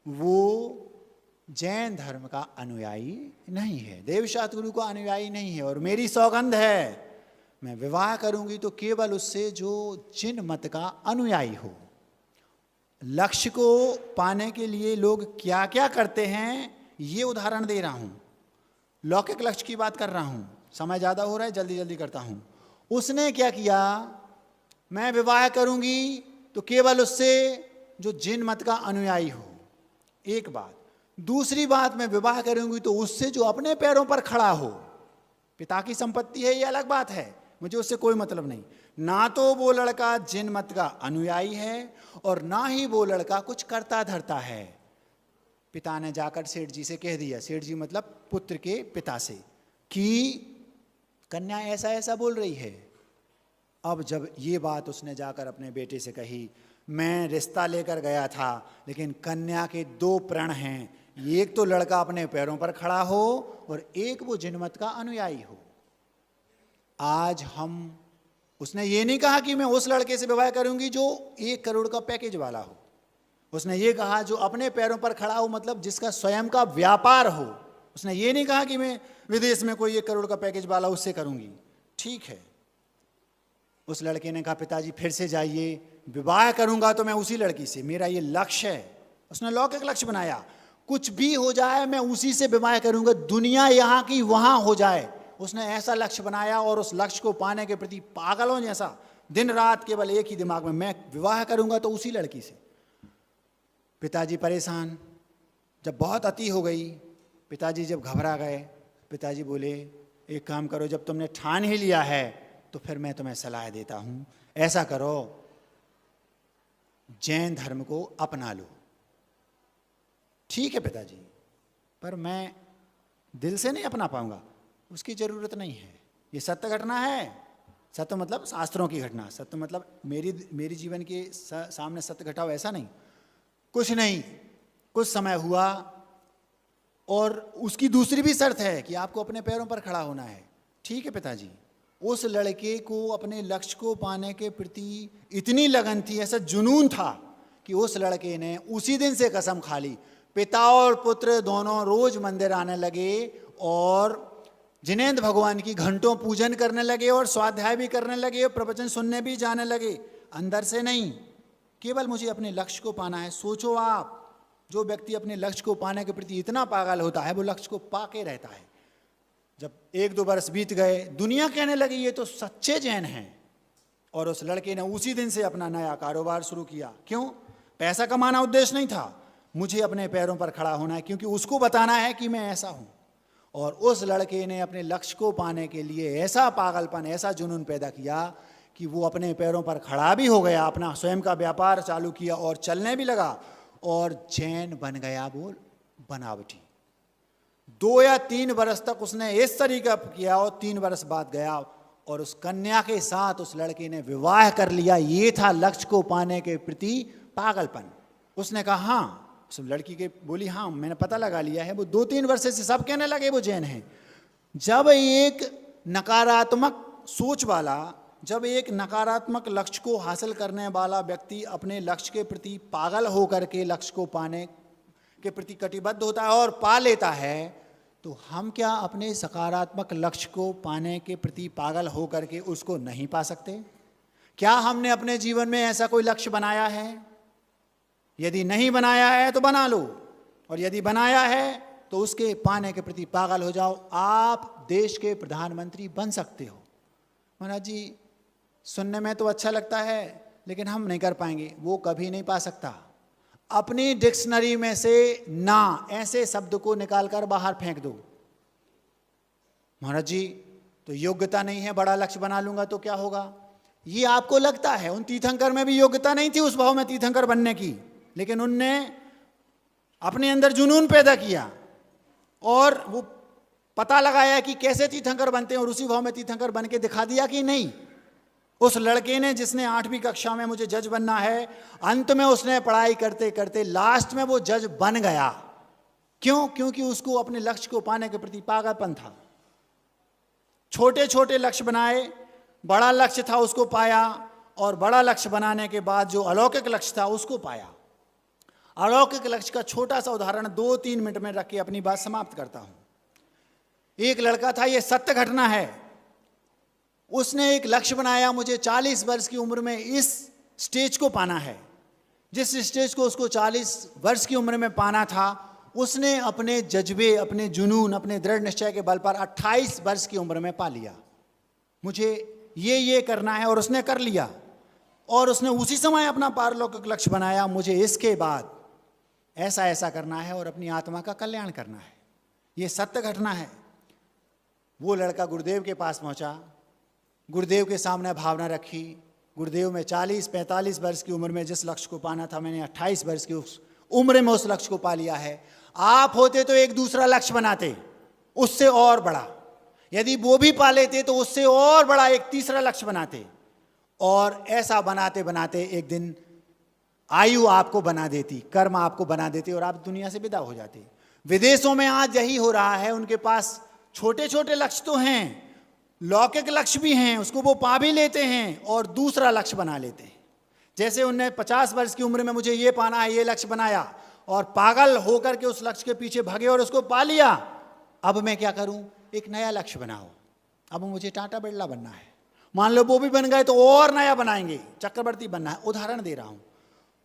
वो जैन धर्म का अनुयायी नहीं है, देवशास्त्र गुरु का अनुयायी नहीं है, और मेरी सौगंध है मैं विवाह करूंगी तो केवल उससे जो जिन मत का अनुयायी हो। लक्ष्य को पाने के लिए लोग क्या क्या करते हैं ये उदाहरण दे रहा हूं। लौकिक लक्ष्य की बात कर रहा हूं, समय ज़्यादा हो रहा है, जल्दी जल्दी करता हूं। उसने क्या किया? मैं विवाह करूंगी तो केवल उससे जो जिन मत का अनुयायी हो, एक बात। दूसरी बात, मैं विवाह करूंगी तो उससे जो अपने पैरों पर खड़ा हो। पिता की संपत्ति है, ये अलग बात है, मुझे उससे कोई मतलब नहीं। ना तो वो लड़का जिन मत का अनुयायी है और ना ही वो लड़का कुछ करता धरता है। पिता ने जाकर सेठ जी से कह दिया, सेठ जी मतलब पुत्र के पिता से, कि कन्या ऐसा ऐसा बोल रही है। अब जब ये बात उसने जाकर अपने बेटे से कही, मैं रिश्ता लेकर गया था लेकिन कन्या के दो प्रण हैं, एक तो लड़का अपने पैरों पर खड़ा हो और एक वो जिनमत का अनुयायी हो। आज हम, उसने ये नहीं कहा कि मैं उस लड़के से विवाह करूंगी जो 1 करोड़ का पैकेज वाला हो, उसने ये कहा जो अपने पैरों पर खड़ा हो, मतलब जिसका स्वयं का व्यापार हो। उसने ये नहीं कहा कि मैं विदेश में कोई 1 करोड़ का पैकेज वाला उससे करूंगी। ठीक है, उस लड़के ने कहा पिताजी फिर से जाइए, विवाह करूंगा तो मैं उसी लड़की से, मेरा ये लक्ष्य है। उसने लौकिक लक्ष्य बनाया, कुछ भी हो जाए मैं उसी से विवाह करूंगा, दुनिया यहाँ की वहां हो जाए। उसने ऐसा लक्ष्य बनाया और उस लक्ष्य को पाने के प्रति पागलों जैसा दिन रात केवल एक ही दिमाग में, मैं विवाह करूंगा तो उसी लड़की से। पिताजी परेशान, जब बहुत अति हो गई, पिताजी जब घबरा गए, पिताजी बोले एक काम करो, जब तुमने ठान ही लिया है तो फिर मैं तुम्हें सलाह देता हूं, ऐसा करो जैन धर्म को अपना लो। ठीक है पिताजी, पर मैं दिल से नहीं अपना पाऊंगा। उसकी जरूरत नहीं है, ये सत्य घटना है। सत्य मतलब शास्त्रों की घटना, सत्य मतलब मेरी जीवन के सामने सत्य घटा हो, ऐसा नहीं। कुछ नहीं, कुछ समय हुआ और उसकी दूसरी भी शर्त है कि आपको अपने पैरों पर खड़ा होना है। ठीक है पिताजी। उस लड़के को अपने लक्ष्य को पाने के प्रति इतनी लगन थी, ऐसा जुनून था कि उस लड़के ने उसी दिन से कसम खा ली। पिता और पुत्र दोनों रोज मंदिर आने लगे और जिनेंद्र भगवान की घंटों पूजन करने लगे और स्वाध्याय भी करने लगे और प्रवचन सुनने भी जाने लगे। अंदर से नहीं, केवल मुझे अपने लक्ष्य को पाना है। सोचो आप, जो व्यक्ति अपने लक्ष्य को पाने के प्रति इतना पागल होता है वो लक्ष्य को पाके रहता है। जब 1-2 वर्ष बीत गए, दुनिया कहने लगी ये तो सच्चे जैन हैं, और उस लड़के ने उसी दिन से अपना नया कारोबार शुरू किया। क्यों? पैसा कमाना उद्देश्य नहीं था, मुझे अपने पैरों पर खड़ा होना है, क्योंकि उसको बताना है कि मैं ऐसा हूं। और उस लड़के ने अपने लक्ष्य को पाने के लिए ऐसा पागलपन, ऐसा जुनून पैदा किया कि वो अपने पैरों पर खड़ा भी हो गया, अपना स्वयं का व्यापार चालू किया और चलने भी लगा, और जैन बन गया वो बनावटी। 2 या 3 वर्ष तक उसने इस तरीका किया और 3 वर्ष बाद गया और उस कन्या के साथ उस लड़के ने विवाह कर लिया। ये था लक्ष्य को पाने के प्रति पागलपन। उसने कहा हाँ, उस लड़की के बोली हाँ मैंने पता लगा लिया है। वो 2-3 वर्ष से सब कहने लगे वो जैन हैं। जब एक नकारात्मक सोच वाला, जब एक नकारात्मक लक्ष्य को हासिल करने वाला व्यक्ति अपने लक्ष्य के प्रति पागल होकर के लक्ष्य को पाने के प्रति कटिबद्ध होता है और पा लेता है, तो हम क्या अपने सकारात्मक लक्ष्य को पाने के प्रति पागल होकर के उसको नहीं पा सकते? क्या हमने अपने जीवन में ऐसा कोई लक्ष्य बनाया है? यदि नहीं बनाया है तो बना लो, और यदि बनाया है तो उसके पाने के प्रति पागल हो जाओ। आप देश के प्रधानमंत्री बन सकते हो। महाराज जी, सुनने में तो अच्छा लगता है लेकिन हम नहीं कर पाएंगे। वो कभी नहीं पा सकता। अपनी डिक्शनरी में से ना ऐसे शब्द को निकालकर बाहर फेंक दो। महाराज जी, तो योग्यता नहीं है, बड़ा लक्ष्य बना लूंगा तो क्या होगा? ये आपको लगता है। उन तीर्थंकर में भी योग्यता नहीं थी उस भाव में तीर्थंकर बनने की, लेकिन उनने अपने अंदर जुनून पैदा किया और वो पता लगाया कि कैसे तीर्थंकर बनते हैं और उसी भाव में तीर्थंकर बन के दिखा दिया कि नहीं। उस लड़के ने, जिसने 8वीं कक्षा में मुझे जज बनना है, अंत में उसने पढ़ाई करते करते लास्ट में वो जज बन गया। क्यों? क्योंकि उसको अपने लक्ष्य को पाने के प्रति पागलपन था। छोटे छोटे लक्ष्य बनाए, बड़ा लक्ष्य था उसको पाया, और बड़ा लक्ष्य बनाने के बाद जो अलौकिक लक्ष्य था उसको पाया। अलौकिक लक्ष्य का छोटा सा उदाहरण 2-3 मिनट में रख के अपनी बात समाप्त करता हूं। एक लड़का था, ये सत्य घटना है, उसने एक लक्ष्य बनाया, मुझे 40 वर्ष की उम्र में इस स्टेज को पाना है। जिस स्टेज को उसको 40 वर्ष की उम्र में पाना था, उसने अपने जज्बे, अपने जुनून, अपने दृढ़ निश्चय के बल पर 28 वर्ष की उम्र में पा लिया। मुझे ये करना है, और उसने कर लिया। और उसने उसी समय अपना पारलौकिक लक्ष्य बनाया, मुझे इसके बाद ऐसा ऐसा करना है और अपनी आत्मा का कल्याण करना है। ये सत्य घटना है। वो लड़का गुरुदेव के पास पहुंचा, गुरुदेव के सामने भावना रखी। गुरुदेव में 40-45 वर्ष की उम्र में जिस लक्ष्य को पाना था, मैंने 28 वर्ष की उस उम्र में उस लक्ष्य को पा लिया है। आप होते तो एक दूसरा लक्ष्य बनाते, उससे और बड़ा। यदि वो भी पा लेते तो उससे और बड़ा एक तीसरा लक्ष्य बनाते, और ऐसा बनाते बनाते एक दिन आयु आपको बना देती, कर्म आपको बना देती और आप दुनिया से विदा हो जाते। विदेशों में आज यही हो रहा है। उनके पास छोटे छोटे लक्ष्य तो हैं, लौकिक लक्ष्य भी हैं, उसको वो पा भी लेते हैं और दूसरा लक्ष्य बना लेते हैं। जैसे उनने 50 वर्ष की उम्र में मुझे ये पाना है, ये लक्ष्य बनाया और पागल होकर के उस लक्ष्य के पीछे भागे और उसको पा लिया। अब मैं क्या करूं? एक नया लक्ष्य बनाओ। अब मुझे टाटा बिरला बनना है। मान लो वो भी बन गए तो और नया बनाएंगे, चक्रवर्ती बनना है। उदाहरण दे रहा हूं।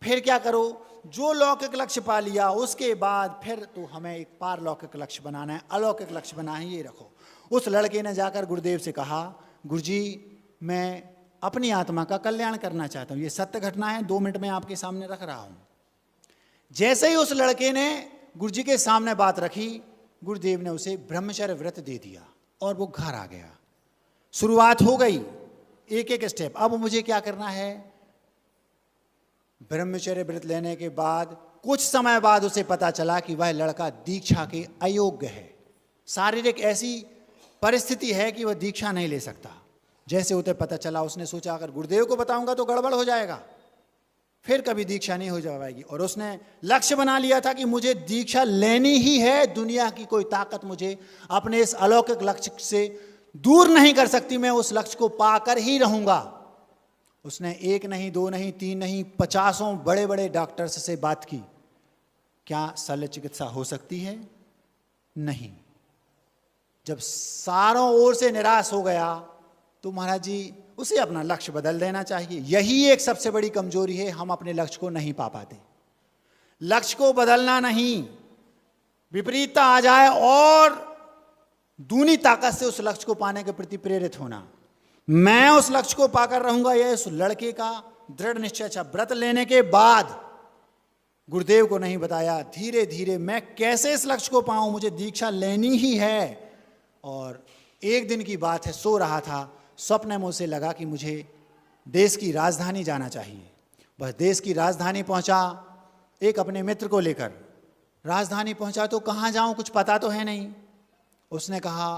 फिर क्या करो? जो लौकिक लक्ष्य पा लिया उसके बाद फिर तो हमें एक पारलौकिक लक्ष्य बनाना है, अलौकिक लक्ष्य बनाना है, ये रखो। उस लड़के ने जाकर गुरुदेव से कहा, गुरुजी मैं अपनी आत्मा का कल्याण करना चाहता हूं। ये सत्य घटना है, 2 मिनट में आपके सामने रख रहा हूं। जैसे ही उस लड़के ने गुरुजी के सामने बात रखी, गुरुदेव ने उसे ब्रह्मचर्य व्रत दे दिया और वो घर आ गया। शुरुआत हो गई, एक एक स्टेप। अब मुझे क्या करना है? ब्रह्मचर्य व्रत लेने के बाद कुछ समय बाद उसे पता चला कि वह लड़का दीक्षा के अयोग्य है। शारीरिक ऐसी परिस्थिति है कि वह दीक्षा नहीं ले सकता। जैसे उसे पता चला, उसने सोचा अगर गुरुदेव को बताऊंगा तो गड़बड़ हो जाएगा, फिर कभी दीक्षा नहीं हो जाएगी। और उसने लक्ष्य बना लिया था कि मुझे दीक्षा लेनी ही है, दुनिया की कोई ताकत मुझे अपने इस अलौकिक लक्ष्य से दूर नहीं कर सकती, मैं उस लक्ष्य को पाकर ही रहूंगा। उसने 1 नहीं, 2 नहीं, 3 नहीं, 50 बड़े बड़े डॉक्टर्स से बात की। क्या शल्य चिकित्सा हो सकती है? नहीं। जब सारों ओर से निराश हो गया तो महाराज जी उसे अपना लक्ष्य बदल देना चाहिए। यही एक सबसे बड़ी कमजोरी है, हम अपने लक्ष्य को नहीं पा पाते। लक्ष्य को बदलना नहीं, विपरीतता आ जाए और दूनी ताकत से उस लक्ष्य को पाने के प्रति प्रेरित होना। मैं उस लक्ष्य को पाकर रहूंगा, यह उस लड़के का दृढ़ निश्चय था। व्रत लेने के बाद गुरुदेव को नहीं बताया, धीरे धीरे मैं कैसे इस लक्ष्य को पाऊं, मुझे दीक्षा लेनी ही है। और एक दिन की बात है, सो रहा था, स्वप्न में उसे लगा कि मुझे देश की राजधानी जाना चाहिए। वह देश की राजधानी पहुंचा एक अपने मित्र को लेकर। राजधानी पहुंचा तो कहाँ जाऊं, कुछ पता तो है नहीं। उसने कहा,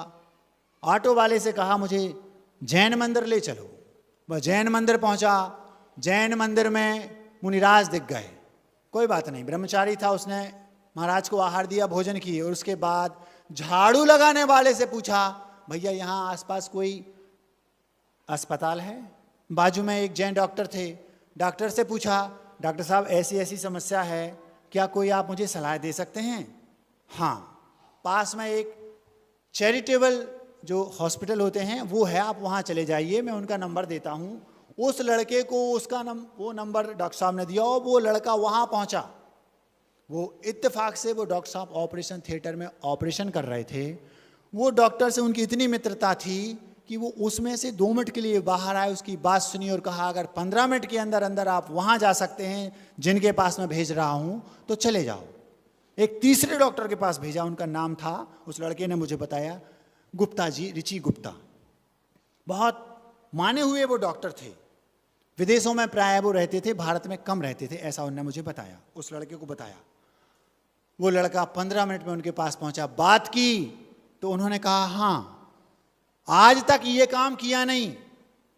ऑटो वाले से कहा मुझे जैन मंदिर ले चलो। वह जैन मंदिर पहुंचा। जैन मंदिर में मुनिराज दिख गए। कोई बात नहीं, ब्रह्मचारी था, उसने महाराज को आहार दिया, भोजन किए और उसके बाद झाड़ू लगाने वाले से पूछा, भैया यहाँ आसपास कोई अस्पताल है? बाजू में एक जैन डॉक्टर थे। डॉक्टर से पूछा, डॉक्टर साहब ऐसी ऐसी समस्या है, क्या कोई आप मुझे सलाह दे सकते हैं? हाँ, पास में एक चैरिटेबल जो हॉस्पिटल होते हैं वो है, आप वहाँ चले जाइए, मैं उनका नंबर देता हूँ। उस लड़के को वो नंबर डॉक्टर साहब ने दिया और वो लड़का वहाँ पहुँचा। वो इत्तेफाक से वो डॉक्टर साहब ऑपरेशन थिएटर में ऑपरेशन कर रहे थे। वो डॉक्टर से उनकी इतनी मित्रता थी कि वो उसमें से 2 मिनट के लिए बाहर आए, उसकी बात सुनी और कहा अगर 15 मिनट के अंदर अंदर आप वहाँ जा सकते हैं जिनके पास मैं भेज रहा हूँ तो चले जाओ। एक तीसरे डॉक्टर के पास भेजा, उनका नाम था, उस लड़के ने मुझे बताया, गुप्ता जी, रिची गुप्ता। बहुत माने हुए वो डॉक्टर थे। विदेशों में प्राय वो रहते थे, भारत में कम रहते थे, ऐसा उन्होंने मुझे बताया, उस लड़के को बताया। वो लड़का 15 मिनट में उनके पास पहुंचा, बात की तो उन्होंने कहा हाँ आज तक ये काम किया नहीं,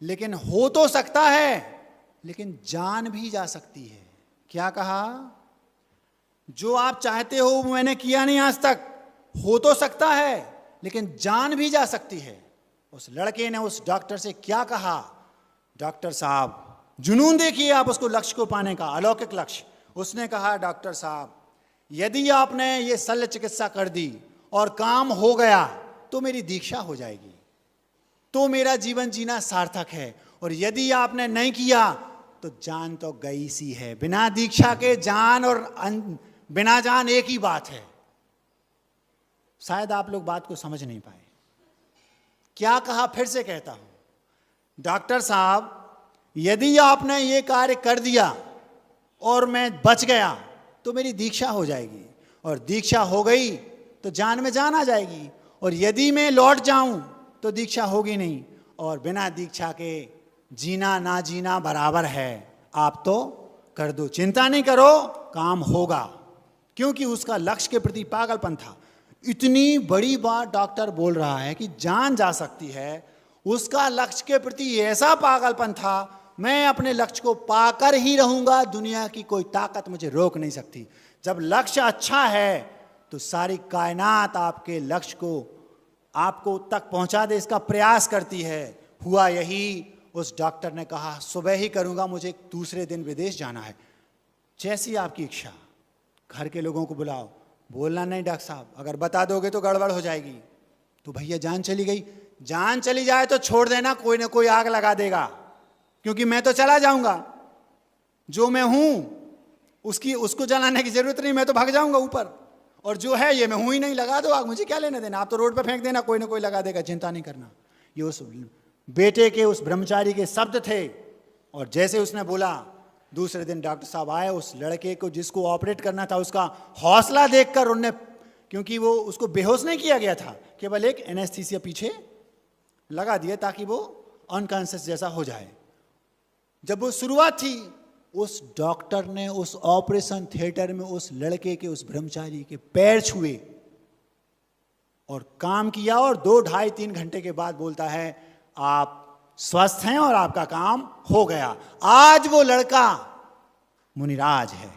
लेकिन हो तो सकता है, लेकिन जान भी जा सकती है। क्या कहा? जो आप चाहते हो वो मैंने किया नहीं आज तक, हो तो सकता है लेकिन जान भी जा सकती है। उस लड़के ने उस डॉक्टर से क्या कहा? डॉक्टर साहब, जुनून देखिए आप उसको, लक्ष्य को पाने का, अलौकिक लक्ष्य। उसने कहा, डॉक्टर साहब यदि आपने ये शल्य चिकित्सा कर दी और काम हो गया तो मेरी दीक्षा हो जाएगी, तो मेरा जीवन जीना सार्थक है। और यदि आपने नहीं किया तो जान तो गई सी है। बिना दीक्षा के जान और बिना जान एक ही बात है। शायद आप लोग बात को समझ नहीं पाए। क्या कहा? फिर से कहता हूं, डॉक्टर साहब यदि आपने ये कार्य कर दिया और मैं बच गया तो मेरी दीक्षा हो जाएगी, और दीक्षा हो गई तो जान में जान आ जाएगी, और यदि मैं लौट जाऊं तो दीक्षा होगी नहीं, और बिना दीक्षा के जीना ना जीना बराबर है। आप तो कर दो, चिंता नहीं करो, काम होगा, क्योंकि उसका लक्ष्य के प्रति पागलपन था। इतनी बड़ी बात डॉक्टर बोल रहा है कि जान जा सकती है, उसका लक्ष्य के प्रति ऐसा पागलपन था, मैं अपने लक्ष्य को पाकर ही रहूंगा, दुनिया की कोई ताकत मुझे रोक नहीं सकती। जब लक्ष्य अच्छा है तो सारी कायनात आपके लक्ष्य को आपको तक पहुंचा दे, इसका प्रयास करती है। हुआ यही, उस डॉक्टर ने कहा सुबह ही करूंगा, मुझे दूसरे दिन विदेश जाना है। जैसी आपकी इच्छा, घर के लोगों को बुलाओ। बोलना नहीं डॉक्टर साहब, अगर बता दोगे तो गड़बड़ हो जाएगी। तो भैया जान चली गई, जान चली जाए तो छोड़ देना, कोई ना कोई आग लगा देगा, क्योंकि मैं तो चला जाऊंगा, जो मैं हूं उसको जलाने की जरूरत नहीं, मैं तो भाग जाऊंगा ऊपर, और जो है ये मैं हूं ही नहीं, लगा दो आग, मुझे क्या लेना देना, आप तो रोड पे फेंक देना, कोई ना कोई लगा देगा, चिंता नहीं करना। ये उस बेटे के, उस ब्रह्मचारी के शब्द थे। और जैसे उसने बोला, दूसरे दिन डॉक्टर साहब आए, उस लड़के को जिसको ऑपरेट करना था उसका हौसला देखकर उनने, क्योंकि वो उसको बेहोश नहीं किया गया था, केवल एक एनेस्थीसिया पीछे लगा दिया ताकि वो अनकॉन्शियस जैसा हो जाए। जब वो शुरुआत थी, उस डॉक्टर ने उस ऑपरेशन थिएटर में उस लड़के के, उस ब्रह्मचारी के पैर छुए और काम किया, और 2, 2.5, 3 घंटे के बाद बोलता है आप स्वस्थ हैं और आपका काम हो गया। आज वो लड़का मुनिराज है।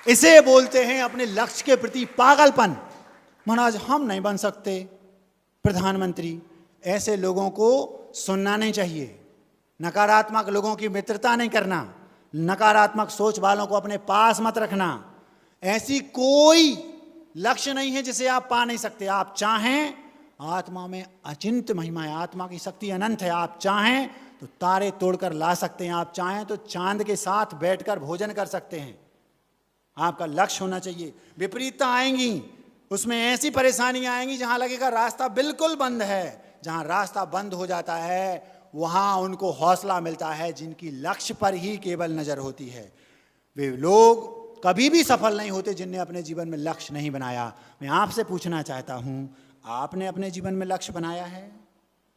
इसे बोलते हैं अपने लक्ष्य के प्रति पागलपन। महाराज हम नहीं बन सकते प्रधानमंत्री, ऐसे लोगों को सुनना नहीं चाहिए। नकारात्मक लोगों की मित्रता नहीं करना, नकारात्मक सोच वालों को अपने पास मत रखना। ऐसी कोई लक्ष्य नहीं है जिसे आप पा नहीं सकते। आप चाहें, आत्मा में अचिंत महिमा है, आत्मा की शक्ति अनंत है। आप चाहें तो तारे तोड़कर ला सकते हैं, आप चाहें तो चांद के साथ बैठकर भोजन कर सकते हैं। आपका लक्ष्य होना चाहिए। विपरीतता आएंगी, उसमें ऐसी परेशानियां आएंगी जहां लगेगा रास्ता बिल्कुल बंद है। जहां रास्ता बंद हो जाता है वहां उनको हौसला मिलता है जिनकी लक्ष्य पर ही केवल नजर होती है। वे लोग कभी भी सफल नहीं होते जिनने अपने जीवन में लक्ष्य नहीं बनाया। मैं आपसे पूछना चाहता हूं, आपने अपने जीवन में लक्ष्य बनाया है?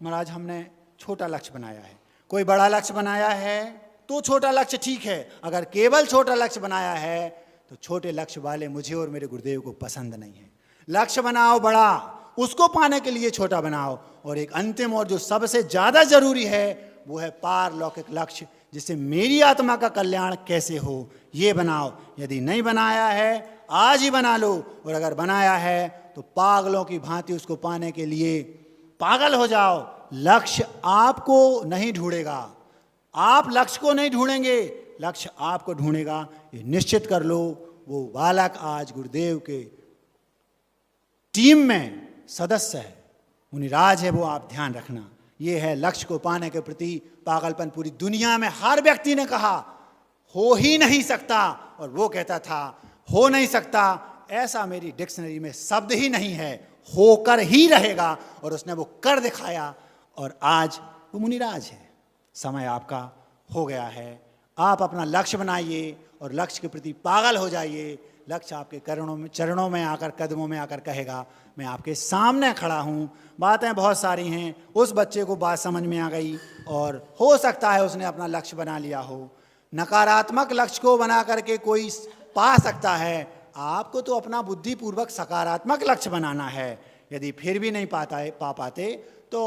महाराज हमने छोटा लक्ष्य बनाया है। कोई बड़ा लक्ष्य बनाया है तो छोटा लक्ष्य ठीक है। अगर केवल छोटा लक्ष्य बनाया है तो छोटे लक्ष्य वाले मुझे और मेरे गुरुदेव को पसंद नहीं है। लक्ष्य बनाओ बड़ा, उसको पाने के लिए छोटा बनाओ। और एक अंतिम और जो सबसे ज्यादा जरूरी है वो है पारलौकिक लक्ष्य, जिससे मेरी आत्मा का कल्याण कैसे हो ये बनाओ। यदि नहीं बनाया है आज ही बना लो, और अगर बनाया है तो पागलों की भांति उसको पाने के लिए पागल हो जाओ। लक्ष्य आपको नहीं ढूंढेगा, आप लक्ष्य को नहीं ढूंढेंगे, लक्ष्य आपको ढूंढेगा। ये निश्चित कर लो। वो बालक आज गुरुदेव के टीम में सदस्य है, मुनिराज है, वो आप ध्यान रखना। ये है लक्ष्य को पाने के प्रति पागलपन। पूरी दुनिया में हर व्यक्ति ने कहा हो ही नहीं सकता, और वो कहता था हो नहीं सकता, ऐसा मेरी डिक्शनरी में शब्द ही नहीं है, होकर ही रहेगा। और उसने वो कर दिखाया, और आज वो मुनिराज है। समय आपका हो गया है। आप अपना लक्ष्य बनाइए और लक्ष्य के प्रति पागल हो जाइए। लक्ष्य आपके चरणों में आकर, कदमों में आकर कहेगा मैं आपके सामने खड़ा हूँ। बातें बहुत सारी हैं। उस बच्चे को बात समझ में आ गई, और हो सकता है उसने अपना लक्ष्य बना लिया हो। नकारात्मक लक्ष्य को बना करके कोई पा सकता है, आपको तो अपना बुद्धिपूर्वक सकारात्मक लक्ष्य बनाना है। यदि फिर भी नहीं पा पाते तो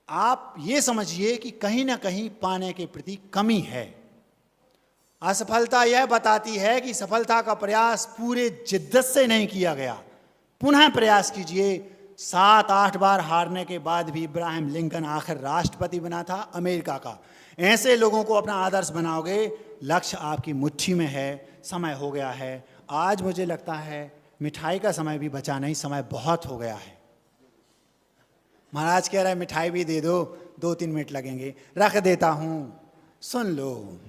आप ये समझिए कि कहीं ना कहीं पाने के प्रति कमी है। असफलता यह बताती है कि सफलता का प्रयास पूरे जिद्दत से नहीं किया गया। पुनः प्रयास कीजिए। 7-8 बार हारने के बाद भी इब्राहिम लिंकन आखिर राष्ट्रपति बना था अमेरिका का। ऐसे लोगों को अपना आदर्श बनाओगे। लक्ष्य आपकी मुट्ठी में है। समय हो गया है। आज मुझे लगता है मिठाई का समय भी बचा नहीं, समय बहुत हो गया है। महाराज कह रहे मिठाई भी दे दो, 2-3 मिनट लगेंगे, रख देता हूं, सुन लो।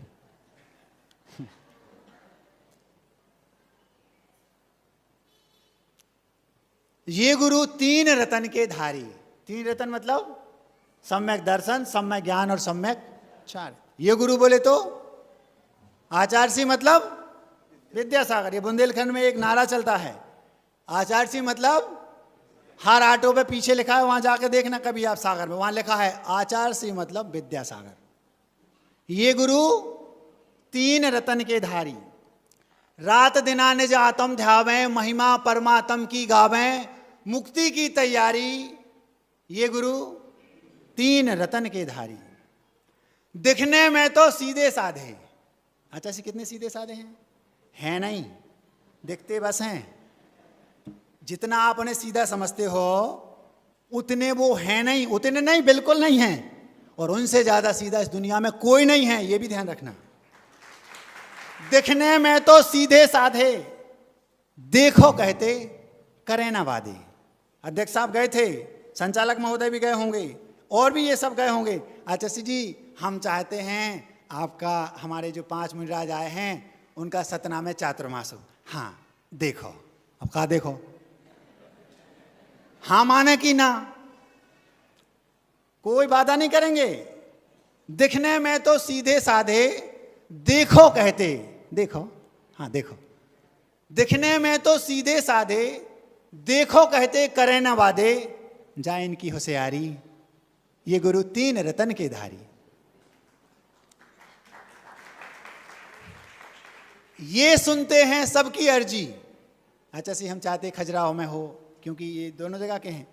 ये गुरु 3 रतन के धारी। 3 रतन मतलब सम्यक दर्शन, सम्यक ज्ञान और सम्यक चार। ये गुरु बोले तो आचार्य मतलब विद्यासागर। ये बुंदेलखंड में एक नारा चलता है, आचार्य मतलब हर ऑटो पे पीछे लिखा है, वहां जाके देखना कभी आप सागर में, वहां लिखा है आचार्य मतलब विद्यासागर। ये गुरु तीन रतन के धारी, रात दिना निज आत्म ध्यावें, महिमा परमात्म की गावें, मुक्ति की तैयारी। ये गुरु तीन रतन के धारी, दिखने में तो सीधे साधे। अच्छा सी कितने सीधे साधे हैं? हैं नहीं, दिखते बस हैं। जितना आप उन्हें सीधा समझते हो उतने वो हैं नहीं, उतने नहीं, बिल्कुल नहीं हैं। और उनसे ज्यादा सीधा इस दुनिया में कोई नहीं है, ये भी ध्यान रखना। दिखने में तो सीधे साधे, देखो कहते करें ना वादे। अध्यक्ष साहब गए थे, संचालक महोदय भी गए होंगे, और भी ये सब गए होंगे। आचार्य जी हम चाहते हैं आपका, हमारे जो 5 मुनिराज आए हैं उनका सतनामे चातुर्मास हो। हाँ देखो, अब कहा देखो, हाँ माने कि ना, कोई वादा नहीं करेंगे। दिखने में तो सीधे साधे, देखो कहते, देखो, हाँ देखो, दिखने में तो सीधे साधे, देखो कहते करें ना वादे, जाए इनकी होशियारी। ये गुरु तीन रतन के धारी। ये सुनते हैं सबकी अर्जी। अच्छा सी हम चाहते खजुराहो में हो, क्योंकि ये दोनों जगह के हैं,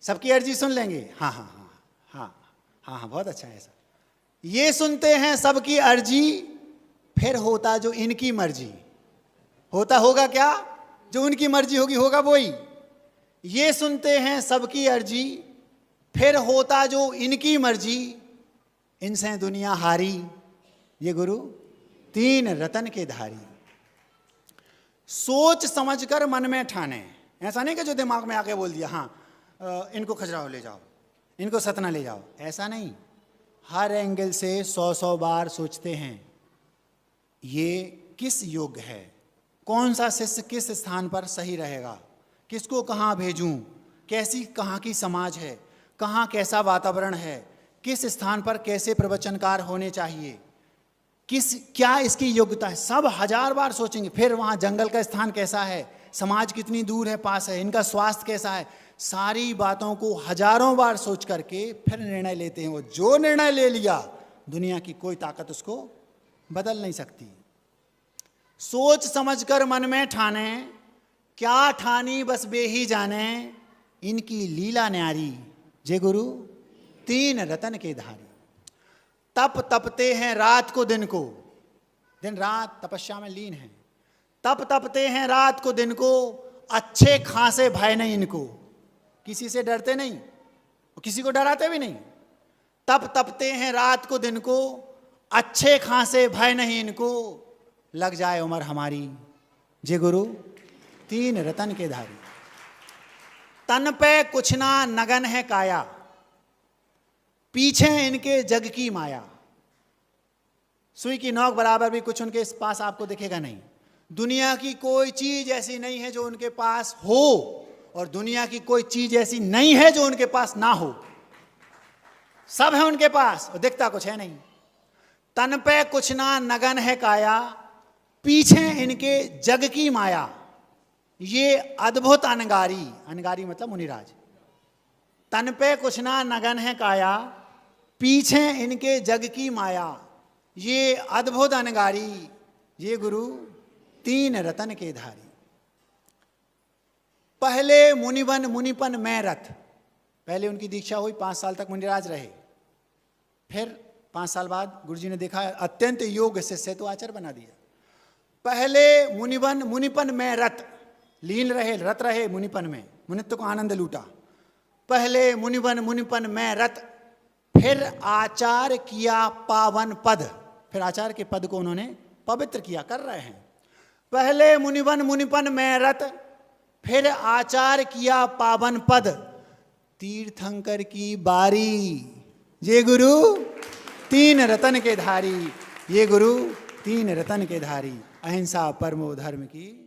सबकी अर्जी सुन लेंगे। हाँ हाँ हाँ हाँ हाँ हाँ, बहुत अच्छा है ऐसा। ये सुनते हैं सबकी अर्जी, फिर होता जो इनकी मर्जी। होता होगा क्या? जो उनकी मर्जी होगी होगा वही। ये सुनते हैं सबकी अर्जी, फिर होता जो इनकी मर्जी, इनसे दुनिया हारी। ये गुरु तीन रतन के धारी। सोच समझकर मन में ठाने, ऐसा नहीं कि जो दिमाग में आके बोल दिया हाँ इनको खजुराहो ले जाओ, इनको सतना ले जाओ, ऐसा नहीं। हर एंगल से 100 बार सोचते हैं ये किस योग्य है, कौन सा शिष्य किस स्थान पर सही रहेगा, किसको कहाँ भेजूं, कैसी कहाँ की समाज है, कहाँ कैसा वातावरण है, किस स्थान पर कैसे प्रवचनकार होने चाहिए, क्या इसकी योग्यता है, सब 1000 बार सोचेंगे। फिर वहाँ जंगल का स्थान कैसा है, समाज कितनी दूर है पास है, इनका स्वास्थ्य कैसा है, सारी बातों को हजारों बार सोच करके फिर निर्णय लेते हैं। वो जो निर्णय ले लिया दुनिया की कोई ताकत उसको बदल नहीं सकती। सोच समझकर मन में ठाने, क्या ठानी बस बे ही जाने, इनकी लीला न्यारी। जय गुरु तीन रतन के धारी। तप तपते हैं रात को दिन को, दिन रात तपस्या में लीन है। तप तपते हैं रात को दिन को, अच्छे खासे भय नहीं इनको, किसी से डरते नहीं, किसी को डराते भी नहीं। तप तपते हैं रात को दिन को, अच्छे खासे भय नहीं इनको, लग जाए उम्र हमारी। जय गुरु तीन रतन के धारी। तन पे कुछ ना नगन है काया, पीछे इनके जग की माया। सुई की नोक बराबर भी कुछ उनके पास आपको दिखेगा नहीं। दुनिया की कोई चीज ऐसी नहीं है जो उनके पास हो, और दुनिया की कोई चीज ऐसी नहीं है जो उनके पास ना हो। सब है उनके पास और दिखता कुछ है नहीं। तन पे कुछ ना नगन है काया, पीछे इनके जग की माया। ये अद्भुत अनगारी, अनगारी मतलब मुनिराज। तन पे कुछ ना नगन है काया, पीछे इनके जग की माया। ये अद्भुत अनगारी, ये गुरु तीन रतन के धारी। पहले मुनिवन मुनिपन में रथ, पहले उनकी दीक्षा हुई, 5 साल तक मुनिराज रहे। फिर 5 साल बाद गुरुजी ने देखा अत्यंत योग्य शिष्य, तो आचार्य बना दिया। पहले मुनिवन मुनिपन में रत, लीन रहे, रत रहे मुनिपन में, मुनित्व को आनंद लूटा। पहले मुनिवन मुनिपन में रत, फिर आचार किया पावन पद, फिर आचार के पद को उन्होंने पवित्र किया, कर रहे हैं। पहले मुनिवन मुनिपन में रत, फिर आचार किया पावन पद, तीर्थंकर की बारी। ये गुरु तीन रतन के धारी, ये गुरु तीन रतन के धारी। अहिंसा परमो धर्म की।